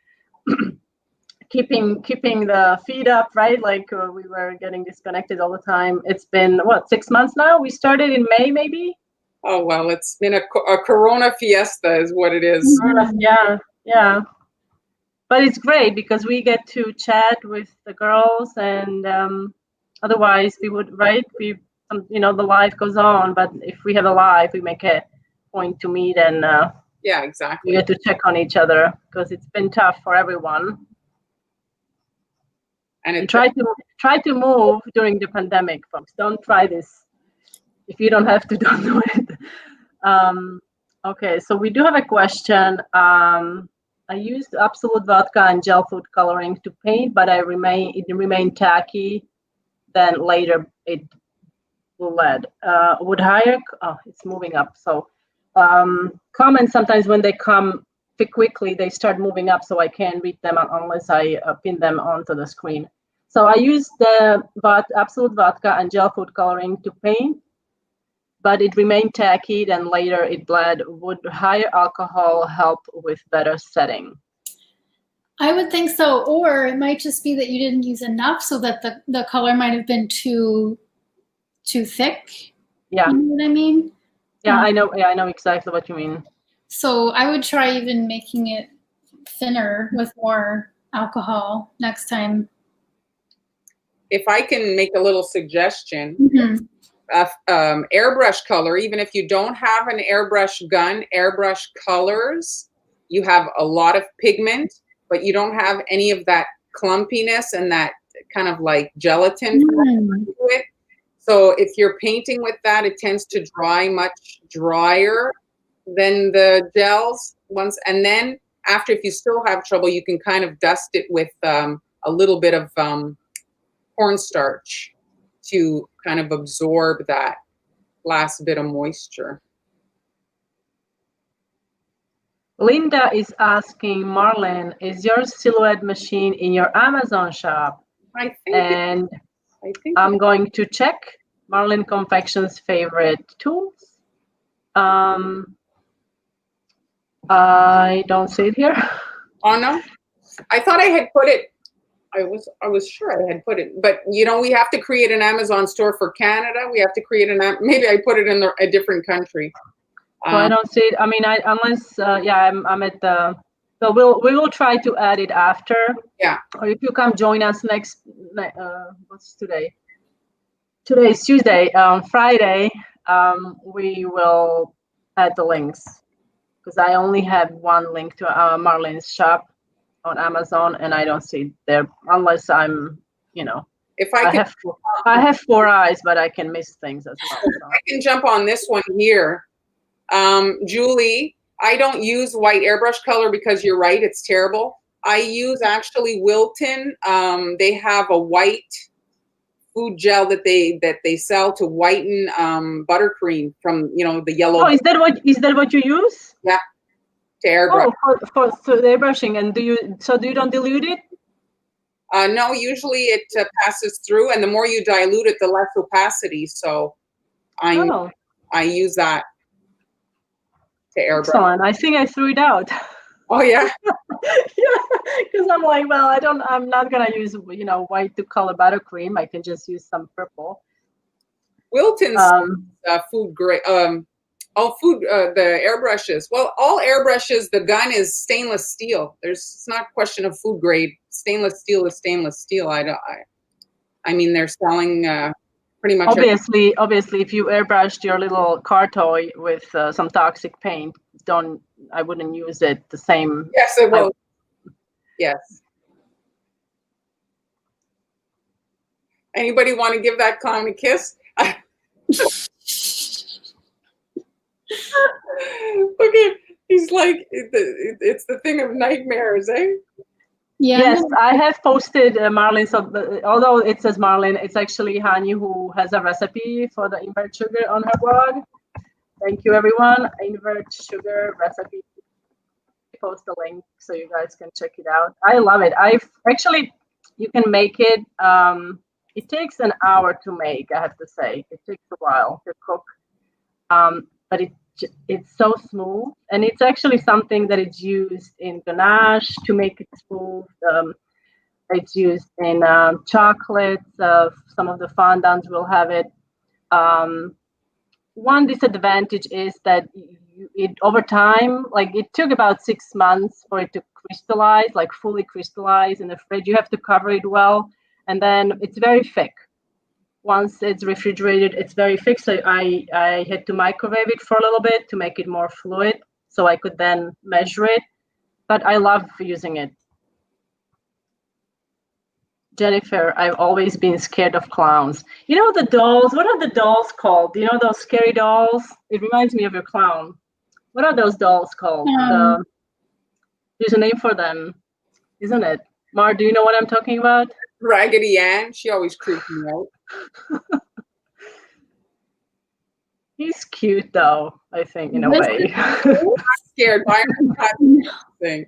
keeping the feed up, right? Like we were getting disconnected all the time. It's been, what, 6 months now? We started in May, maybe? Oh, well, it's been a Corona fiesta is what it is. Yeah, yeah. But it's great because we get to chat with the girls, and otherwise we would, right? The live goes on, but if we have a live, we make a point to meet, and yeah, exactly. we get to check on each other because it's been tough for everyone. And try to move during the pandemic, folks. Don't try this. If you don't have to, don't do it. Okay, so we do have a question. I used Absolute Vodka and gel food coloring to paint, but it remained tacky. Then later it bled. Would higher? Oh, it's moving up. So comments sometimes when they come quickly, they start moving up, so I can't read them unless I pin them onto the screen. So I used the Absolute Vodka and gel food coloring to paint, but it remained tacky, then later it bled. Would higher alcohol help with better setting? I would think so, or it might just be that you didn't use enough, so that the color might have been too thick. Yeah. You know what I mean? Yeah, I know. Yeah, I know exactly what you mean. So I would try even making it thinner with more alcohol next time. If I can make a little suggestion, airbrush color, even if you don't have an airbrush gun, airbrush colors, you have a lot of pigment, but you don't have any of that clumpiness and that kind of like gelatin to it. So if you're painting with that, it tends to dry much drier than the gels once. And then after, if you still have trouble, you can kind of dust it with a little bit of cornstarch to kind of absorb that last bit of moisture. Linda is asking, Marlyn, is your silhouette machine in your Amazon shop? I think. And I'm going to check Marlyn Confection's favorite tools. I don't see it here. Oh no, I thought I had put it. I was sure I had put it, but you know, we have to create an Amazon store for Canada. We have to create maybe I put it in a different country. So I don't see it. I mean, unless I'm at the. So we will try to add it after. Yeah. Or if you come join us next. What's today? Today is Tuesday. Friday, we will add the links because I only have one link to Marlyn's shop on Amazon, and I don't see it there unless I'm, If I have 4 eyes, but I can miss things as well. So. I can jump on this one here. Julie, I don't use white airbrush color because you're right, it's terrible. I use actually Wilton. They have a white food gel that they sell to whiten buttercream from the yellow. Oh, is that what you use? Yeah, to airbrush. Oh, for the airbrushing, and do you don't dilute it? No, usually it passes through, and the more you dilute it, the less opacity. So I use that to airbrush. Excellent. I think I threw it out. Oh yeah. Yeah, because I'm like, well, I'm not gonna use white to color buttercream. I can just use some purple. Wilton's food grade. The airbrushes. Well, all airbrushes, the gun is stainless steel. It's not a question of food grade. Stainless steel is stainless steel. I mean, they're selling pretty much. Obviously, if you airbrushed your little car toy with some toxic paint, I wouldn't use it the same. Yes, it will. Yes. Anybody want to give that clown a kiss? Okay, he's is like it's the thing of nightmares, eh? Yeah. Yes, I have posted Marlyn. So although it says Marlyn, it's actually Hani who has a recipe for the invert sugar on her blog. Thank you, everyone. Invert sugar recipe. Post a link so you guys can check it out. I love it. I've actually, you can make it. It takes an hour to make. I have to say, it takes a while to cook. But it's so smooth, and it's actually something that is used in ganache to make it smooth. It's used in chocolates. Some of the fondants will have it. One disadvantage is that it over time, like it took about 6 months for it to crystallize, like fully crystallize in the fridge. You have to cover it well, and then it's very thick. Once it's refrigerated, it's very thick. So I had to microwave it for a little bit to make it more fluid, so I could then measure it. But I love using it. Jennifer, I've always been scared of clowns. You know the dolls? What are the dolls called? You know those scary dolls? It reminds me of your clown. What are those dolls called? There's a name for them, isn't it? Mar, do you know what I'm talking about? Raggedy Ann. She always creeped me out. He's cute though, I think, in a way. I'm scared by thing.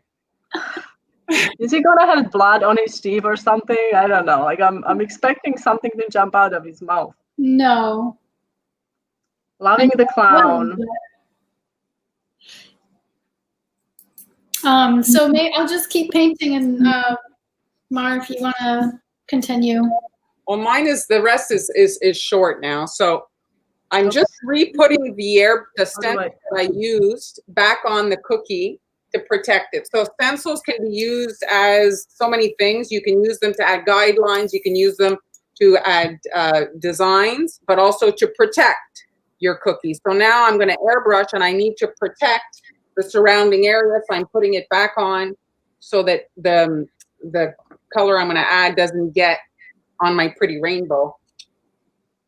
Is he gonna have blood on his teeth or something? I don't know. Like I'm expecting something to jump out of his mouth. No. Loving the clown. So I'll just keep painting, and Mar, if you want to continue. Well, mine is the rest is short now, so I'm just re-putting the stencil that I used back on the cookie to protect it. So stencils can be used as so many things. You can use them to add guidelines. You can use them to add designs, but also to protect your cookies. So now I'm going to airbrush, and I need to protect the surrounding area. So I'm putting it back on so that the color I'm going to add doesn't get on my pretty rainbow.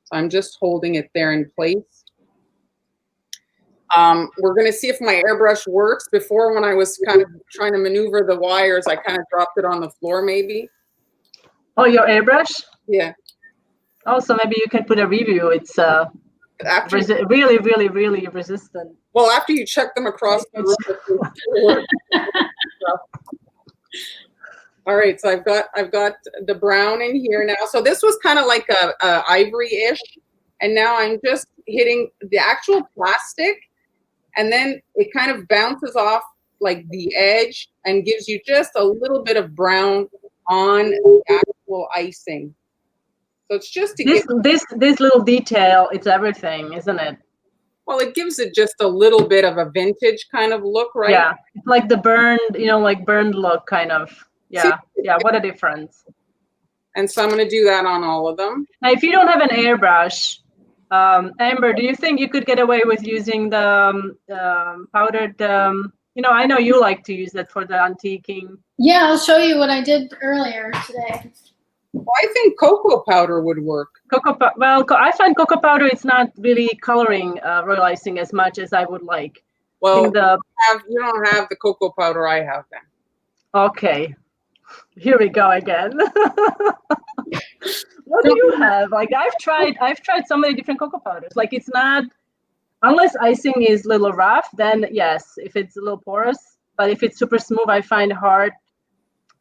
So I'm just holding it there in place. We're going to see if my airbrush works. Before, when I was kind of trying to maneuver the wires, I kind of dropped it on the floor maybe. Oh, your airbrush? Yeah. Oh, so maybe you can put a review. It's really, really, really resistant. Well, after you check them across the room. All right, so I've got the brown in here now. So this was kind of like a ivory-ish, and now I'm just hitting the actual plastic, and then it kind of bounces off like the edge and gives you just a little bit of brown on the actual icing. So it's just to this little detail. It's everything, isn't it? Well, it gives it just a little bit of a vintage kind of look, right? Yeah, it's like the burned, like burned look kind of. Yeah, yeah, what a difference. And so I'm going to do that on all of them. Now, if you don't have an airbrush, Amber, do you think you could get away with using the powdered, I know you like to use that for the antiquing. Yeah, I'll show you what I did earlier today. Well, I think cocoa powder would work. Well, I find cocoa powder, it's not really coloring royal icing as much as I would like. Well, you don't have the cocoa powder I have then. Okay. Here we go again. What do you have? Like I've tried so many different cocoa powders. Like it's not, unless icing is a little rough, then yes, if it's a little porous. But if it's super smooth, I find it hard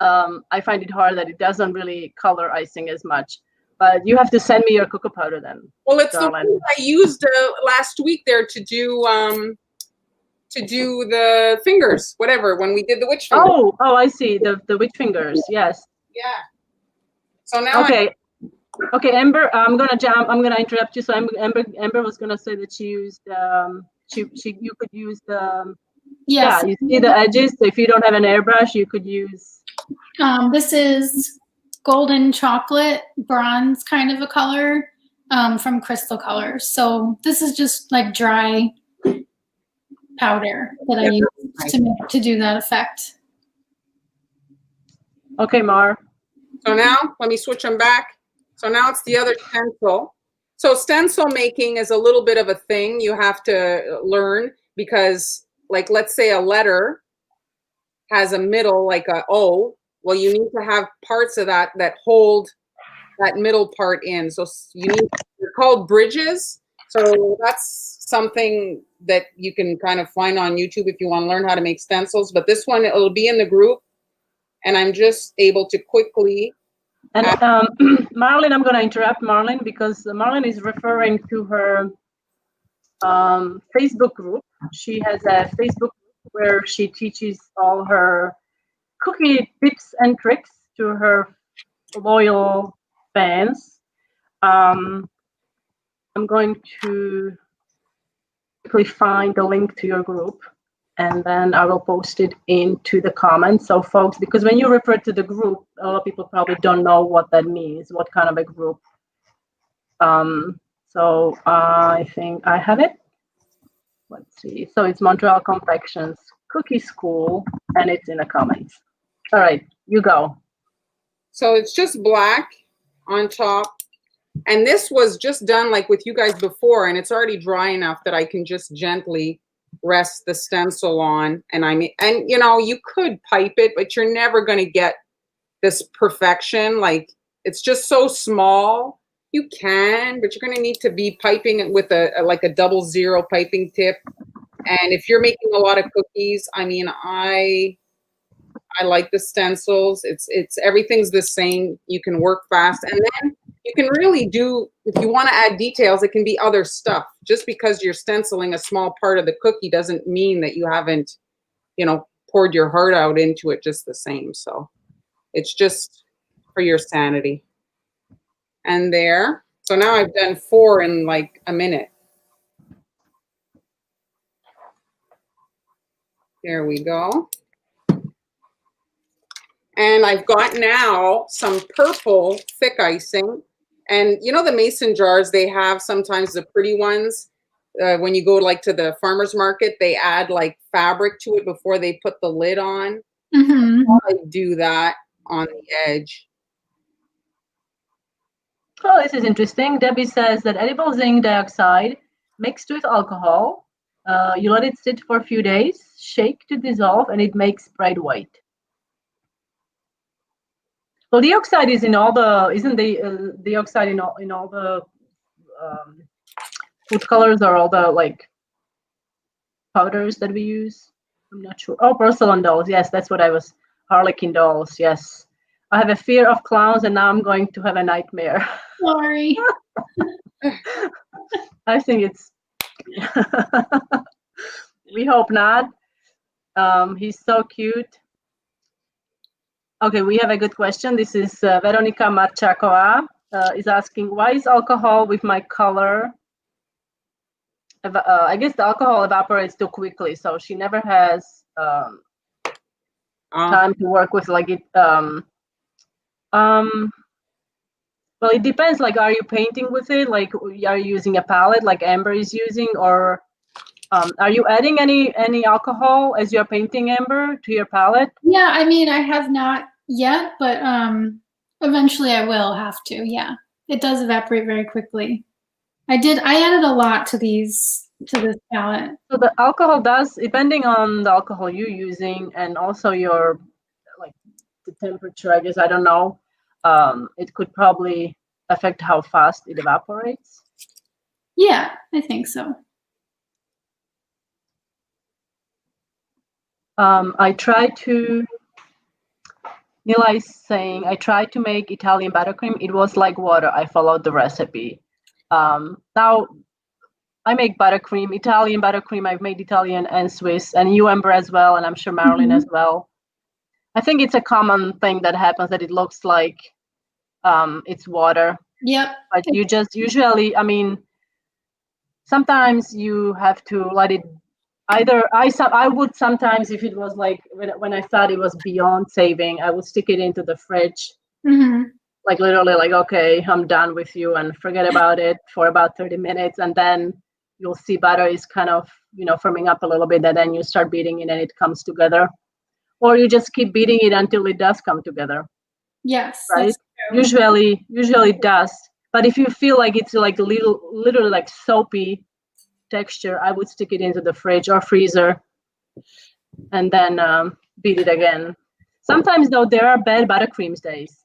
that it doesn't really color icing as much. But you have to send me your cocoa powder then. Well, it's the one I used last week there to do the fingers, whatever, when we did the witch fingers. Oh, I see. The witch fingers, yes. Yeah. So now Okay, Amber, I'm gonna interrupt you. So Amber was gonna say that she used you could use the yes. Yeah, you see the edges. So if you don't have an airbrush, you could use this is golden chocolate bronze kind of a color from Crystal Colors. So this is just like dry powder that I use to do that effect. Okay, Mar. So now let me switch them back. So now it's the other stencil. So stencil making is a little bit of a thing you have to learn because like let's say a letter has a middle like a O, well, you need to have parts of that that hold that middle part in. So you need, they're called bridges. So that's something that you can kind of find on YouTube if you want to learn how to make stencils. But this one, it'll be in the group, and I'm just able to quickly. And Marlyn, I'm going to interrupt Marlyn because Marlyn is referring to her Facebook group. She has a Facebook group where she teaches all her cookie tips and tricks to her loyal fans. I'm going to quickly find the link to your group, and then I will post it into the comments. So folks, because when you refer to the group, a lot of people probably don't know what that means, what kind of a group. So I think I have it. Let's see. So it's Montreal Confections Cookie School, and it's in the comments. All right, you go. So it's just black on top. And this was just done like with you guys before, and it's already dry enough that I can just gently rest the stencil on. And and you know, you could pipe it, but you're never going to get this perfection. Like, it's just so small. You can, but you're going to need to be piping it with a like a 00 piping tip. And if you're making a lot of cookies, I mean, I like the stencils. It's everything's the same. You can work fast, and then you can really do, if you want to add details, it can be other stuff. Just because you're stenciling a small part of the cookie doesn't mean that you haven't, you know, poured your heart out into it just the same. So it's just for your sanity. And there. So now I've done 4 in like a minute. There we go. And I've got now some purple thick icing. And you know the mason jars, they have sometimes the pretty ones. When you go like to the farmer's market, they add like fabric to it before they put the lid on. Mm-hmm. I do that on the edge. Oh, this is interesting. Debbie says that edible zinc dioxide mixed with alcohol, you let it sit for a few days, shake to dissolve, and it makes bright white. Well, the oxide is in all the, isn't the oxide in all the food colors or all the like powders that we use? I'm not sure. Oh, porcelain dolls. Yes, that's what I was. Harlequin dolls. Yes. I have a fear of clowns, and now I'm going to have a nightmare. Sorry. I think it's. We hope not. He's so cute. Okay, we have a good question. This is Veronica Marchakoa is asking, why is alcohol with my color? I guess the alcohol evaporates too quickly, so she never has time to work with like it. Well, it depends. Like, are you painting with it? Like, are you using a palette like Amber is using, or are you adding any alcohol as you're painting, Amber, to your palette? Yeah, I mean, I have not yet, but eventually I will have to. Yeah, it does evaporate very quickly. I added a lot to this palette. So the alcohol does, depending on the alcohol you're using, and also your like the temperature. I guess I don't know. It could probably affect how fast it evaporates. Yeah, I think so. I try to. Nila is saying, I tried to make Italian buttercream. It was like water. I followed the recipe. Now I make buttercream, Italian buttercream. I've made Italian and Swiss, and you, Amber, as well, and I'm sure Marlyn as well. I think it's a common thing that happens, that it looks like it's water. Yep. But you just usually, I mean, sometimes you have to let it. Either I would sometimes, if it was like when I thought it was beyond saving, I would stick it into the fridge. Mm-hmm. Like literally, like, okay, I'm done with you, and forget about it for about 30 minutes, and then you'll see butter is kind of, you know, firming up a little bit, and then you start beating it and it comes together. Or you just keep beating it until it does come together. Yes. Right? Usually it does. But if you feel like it's like literally like soapy texture, I would stick it into the fridge or freezer and then beat it again. Sometimes though, there are bad buttercreams days.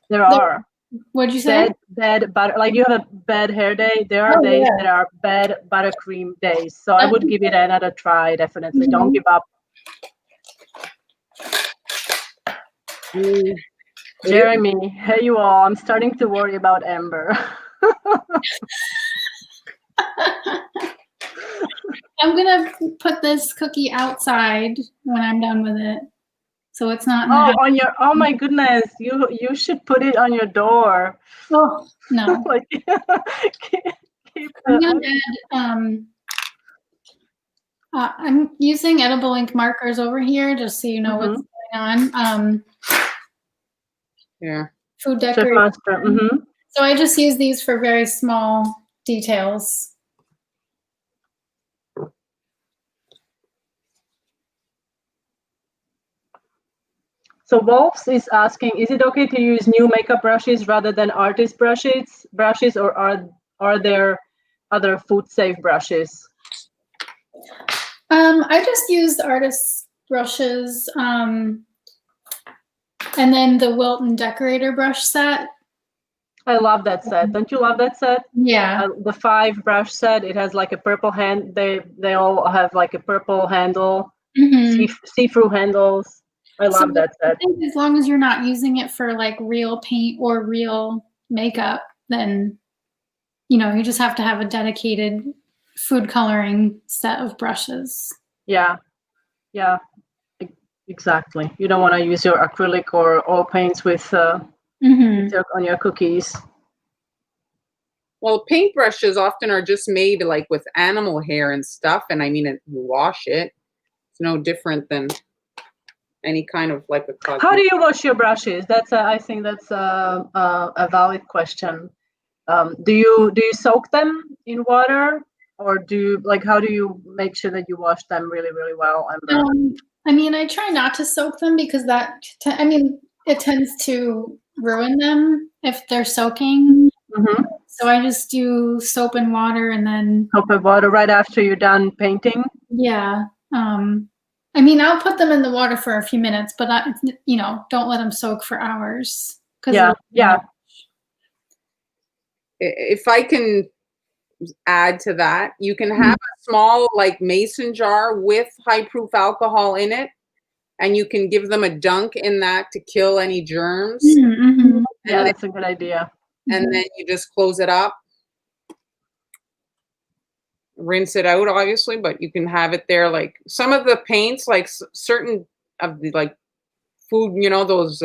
There are. What'd you say? Bad butter, like you have a bad hair day. There are days that are bad buttercream days. So I would give it another try. Definitely, don't give up. Jeremy, hey you all. I'm starting to worry about Amber. I'm gonna put this cookie outside when I'm done with it, so it's not. On your. Oh my goodness! You should put it on your door. Oh no! Like, I'm gonna add. I'm using edible ink markers over here, just so you know what's going on. Yeah. Food decoration. So I just use these for very small details. So Wolfs is asking, is it okay to use new makeup brushes rather than artist brushes, or are there other food safe brushes? I just used artist brushes, and then the Wilton decorator brush set. I love that set. Don't you love that set? Yeah. The 5 brush set. It has like a purple hand. They all have like a purple handle, see-through handles. I love that set. I think as long as you're not using it for like real paint or real makeup, then you just have to have a dedicated food coloring set of brushes. Yeah, exactly. You don't want to use your acrylic or oil paints with on your cookies. Well, paintbrushes often are just made like with animal hair and stuff, and I mean, you wash it. It's no different than any kind of like a cosmetic. How do you wash your brushes? I think that's a valid question. Do you soak them in water, or how do you make sure that you wash them really, really well? I mean, I try not to soak them because it tends to ruin them if they're soaking. So I just do soap and water, and then soap and water right after you're done painting. Yeah. I mean, I'll put them in the water for a few minutes, but don't let them soak for hours. Yeah. If I can add to that, you can have a small like mason jar with high proof alcohol in it, and you can give them a dunk in that to kill any germs. Yeah, that's a good idea. And then you just close it up, rinse it out, obviously, but you can have it there. Like some of the paints, like certain of the like food, those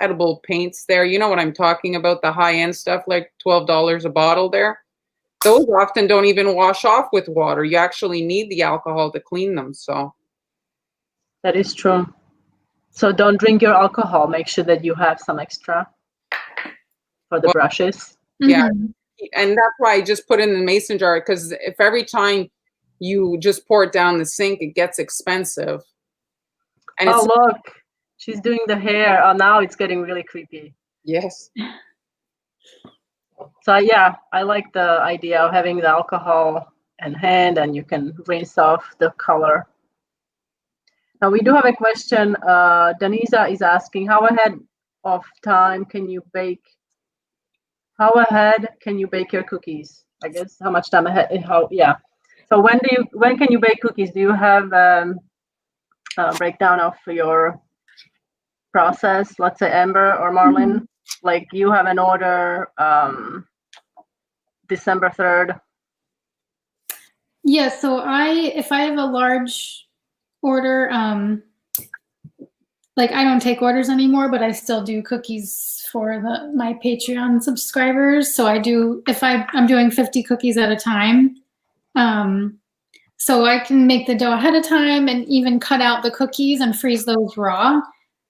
edible paints there, you know what I'm talking about, the high-end stuff, like $12 a bottle there. Those often don't even wash off with water. You actually need the alcohol to clean them. So that is true. So don't drink your alcohol. Make sure that you have some extra for the brushes. Yeah. And that's why I just put it in the mason jar, because if every time you just pour it down the sink, it gets expensive. And look, she's doing the hair. Oh, now it's getting really creepy. Yes. So yeah, I like the idea of having the alcohol in hand, and you can rinse off the color. Now we do have a question. Denisa is asking, how ahead of time can you bake? How ahead can you bake your cookies? I guess how much time ahead? So when can you bake cookies? Do you have a breakdown of your process? Let's say Amber or Marlyn, like you have an order December 3rd. Yeah, so if I have a large order, like I don't take orders anymore, but I still do cookies for my Patreon subscribers. So I do, if I'm doing 50 cookies at a time. So I can make the dough ahead of time and even cut out the cookies and freeze those raw.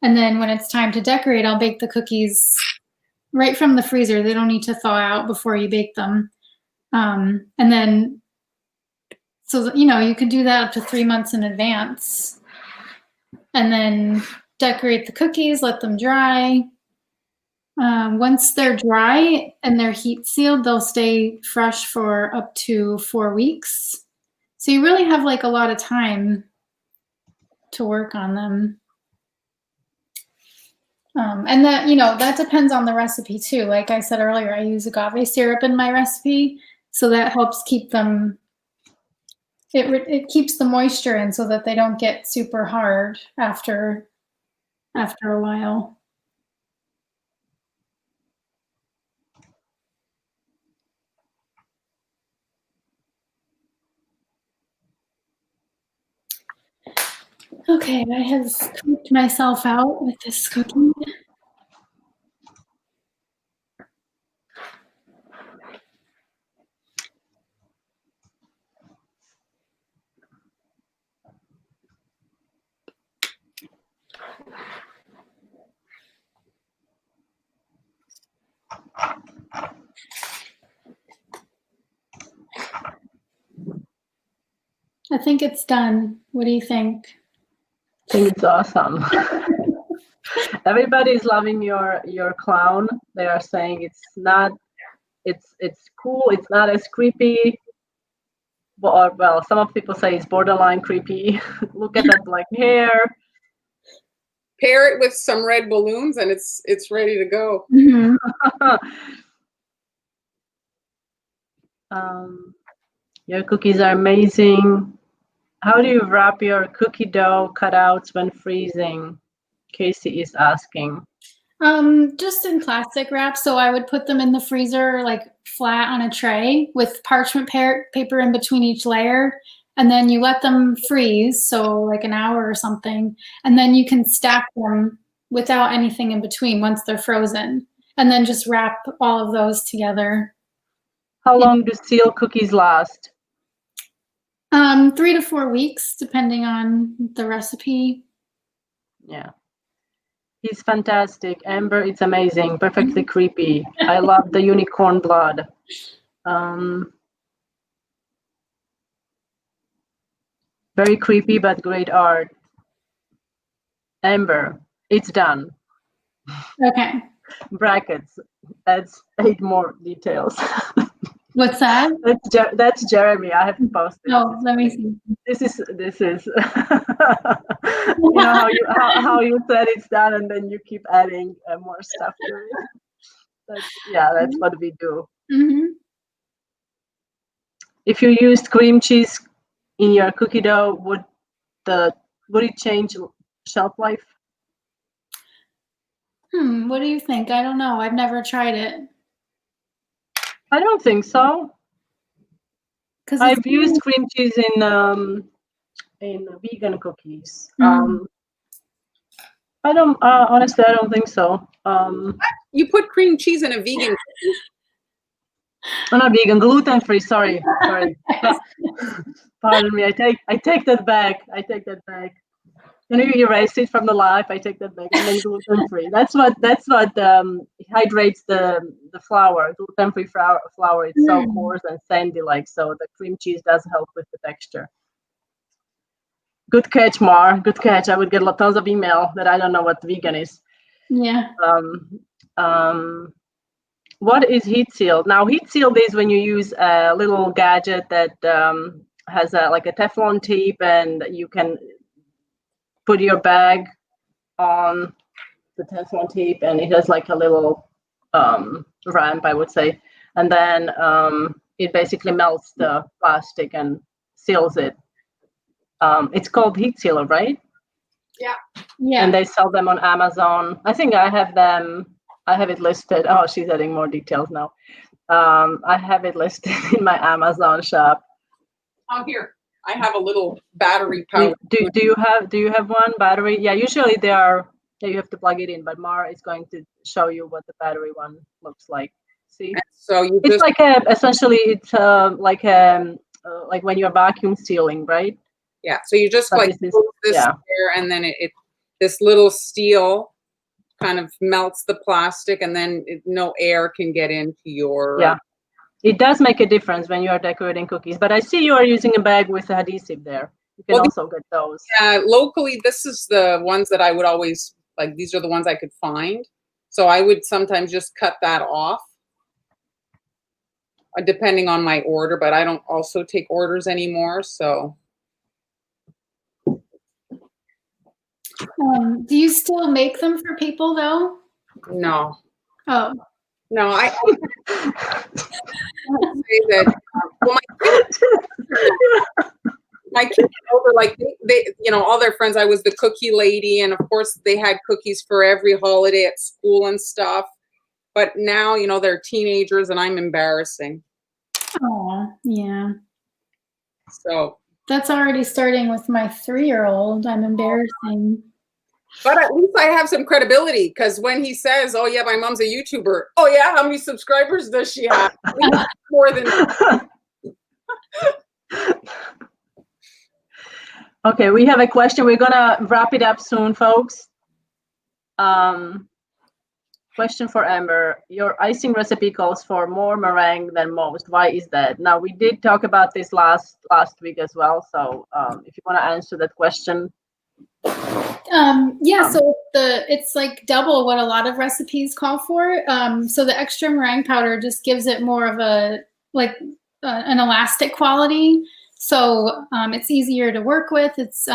And then when it's time to decorate, I'll bake the cookies right from the freezer. They don't need to thaw out before you bake them. And then, so, you could do that up to 3 months in advance. And then decorate the cookies, let them dry. Once they're dry and they're heat sealed, they'll stay fresh for up to 4 weeks. So you really have like a lot of time work on them. And that, you know, that depends on the recipe too. Like I said earlier, I use agave syrup in my recipe, so that helps keep them, it keeps the moisture in so that they don't get super hard after a while. Okay, I have cooked myself out with this cookie. I think it's done. What do you think? I think it's awesome. Everybody is loving your clown. They are saying it's not, it's cool. It's not as creepy. Well, some of people say it's borderline creepy. Look at that black hair. Pair it with some red balloons, and it's ready to go. Mm-hmm. Your cookies are amazing. How do you wrap your cookie dough cutouts when freezing? Casey is asking. Just in plastic wrap. So I would put them in the freezer, like flat on a tray with parchment paper in between each layer. And then you let them freeze, so like an hour or something. And then you can stack them without anything in between once they're frozen. And then just wrap all of those together. How long do seal cookies last? 3 to 4 weeks, depending on the recipe. Yeah. He's fantastic. Amber, it's amazing. Perfectly creepy. I love the unicorn blood. Very creepy, but great art. Amber, it's done. Okay. Brackets. That's 8 more details. What's that? That's Jeremy. I have to post it. Oh, let me see. This is you know how you said it's done and then you keep adding more stuff to it. That's what we do. Mm-hmm. If you used cream cheese in your cookie dough, would it change shelf life? What do you think? I don't know. I've never tried it. I don't think so. I've used cream cheese in vegan cookies. I don't honestly. I don't think so. You put cream cheese in a vegan cookie? I'm not vegan, gluten free. Sorry. Pardon me. I take that back. Can you erase it from the life? I take that back. And then gluten free. That's what hydrates the flour. Gluten free flour. It's so coarse and sandy like. So the cream cheese does help with the texture. Good catch, Mar. Good catch. I would get tons of email that I don't know what vegan is. Yeah. What is heat sealed? Now, heat sealed is when you use a little gadget that has like a Teflon tape, and you can put your bag on the Teflon tape, and it has like a little ramp, I would say, and then it basically melts the plastic and seals it. It's called heat sealer, right? Yeah. And they sell them on Amazon. I think I have them. I have it listed. Oh, she's adding more details now. I have it listed in my Amazon shop. Oh, here. I have a little battery power. Do you have one battery? Yeah, usually they are. Yeah, you have to plug it in. But Mara is going to show you what the battery one looks like. See? And so it's like essentially it's like when you're vacuum sealing, right? Yeah. So you just like this there, and then this little steel kind of melts the plastic, and then no air can get into your. Yeah. It does make a difference when you are decorating cookies, but I see you are using a bag with adhesive there. You can also get those. Yeah, locally, this is the ones that I would always, like, these are the ones I could find. So I would sometimes just cut that off, depending on my order, but I don't also take orders anymore, so. Do you still make them for people though? No, Oh, no, I would say that. Well, my kids over, like they, you know, all their friends. I was the cookie lady, and of course they had cookies for every holiday at school and stuff. But now, you know, they're teenagers, and I'm embarrassing. oh, yeah. So, That's already starting with my 3-year-old. I'm embarrassing. but at least I have some credibility, because when he says, "Oh yeah, my mom's a YouTuber," oh yeah, how many subscribers does she have? More than. Okay, we have a question. We're gonna wrap it up soon, folks. Question for Amber. Your icing recipe calls for more meringue than most. Why is that? Now, we did talk about this last week as well. So if you want to answer that question. Yeah, so it's like double what a lot of recipes call for. So the extra meringue powder just gives it more of a an elastic quality. So it's easier to work with. It's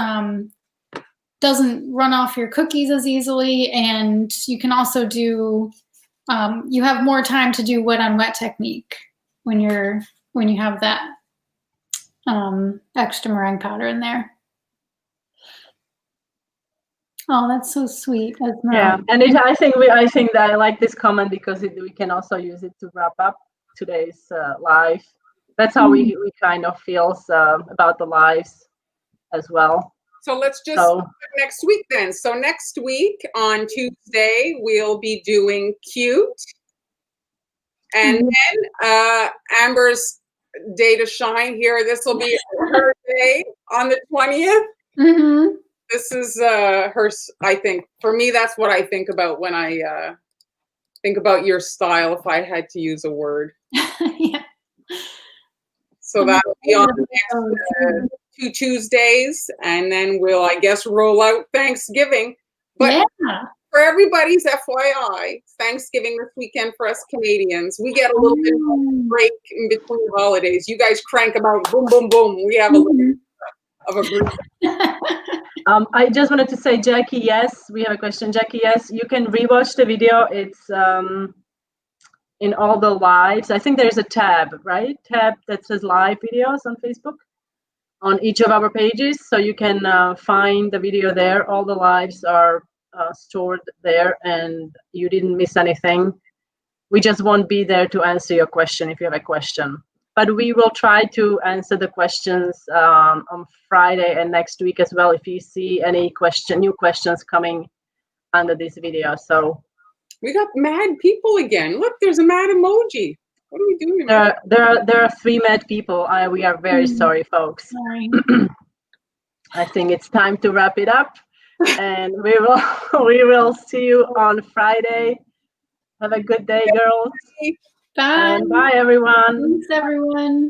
doesn't run off your cookies as easily, and you can also do. You have more time to do wet on wet technique when you have that extra meringue powder in there. Oh, that's so sweet. Yeah, and I think that I like this comment because we can also use it to wrap up today's live. That's how we kind of feels about the lives as well. So let's just next week then. So next week on Tuesday we'll be doing cute, and then Amber's day to shine here. This will be her day on the 20th. Mm-hmm. This is her. I think for me, that's what I think about when I think about your style. If I had to use a word, yeah. So that'll be on the next 2 Tuesdays, and then we'll, I guess, roll out Thanksgiving. But for everybody's FYI, Thanksgiving this weekend for us Canadians. We get a little bit of a break in between holidays. You guys crank them out, boom, boom, boom. We have a little bit of a break. I just wanted to say, Jackie, yes, we have a question. Jackie, yes, you can rewatch the video. It's in all the lives. I think there's a tab, right? Tab that says live videos on Facebook on each of our pages. So you can find the video there. All the lives are stored there, and you didn't miss anything. We just won't be there to answer your question if you have a question. But we will try to answer the questions on Friday and next week as well if you see any new questions coming under this video. So we got mad people again. Look, there's a mad emoji. What are we doing? There are 3 mad people. We are very sorry, folks. Sorry. I think it's time to wrap it up, and we will see you on Friday. Have a good day, girls. Bye. And bye, everyone. Thanks, everyone.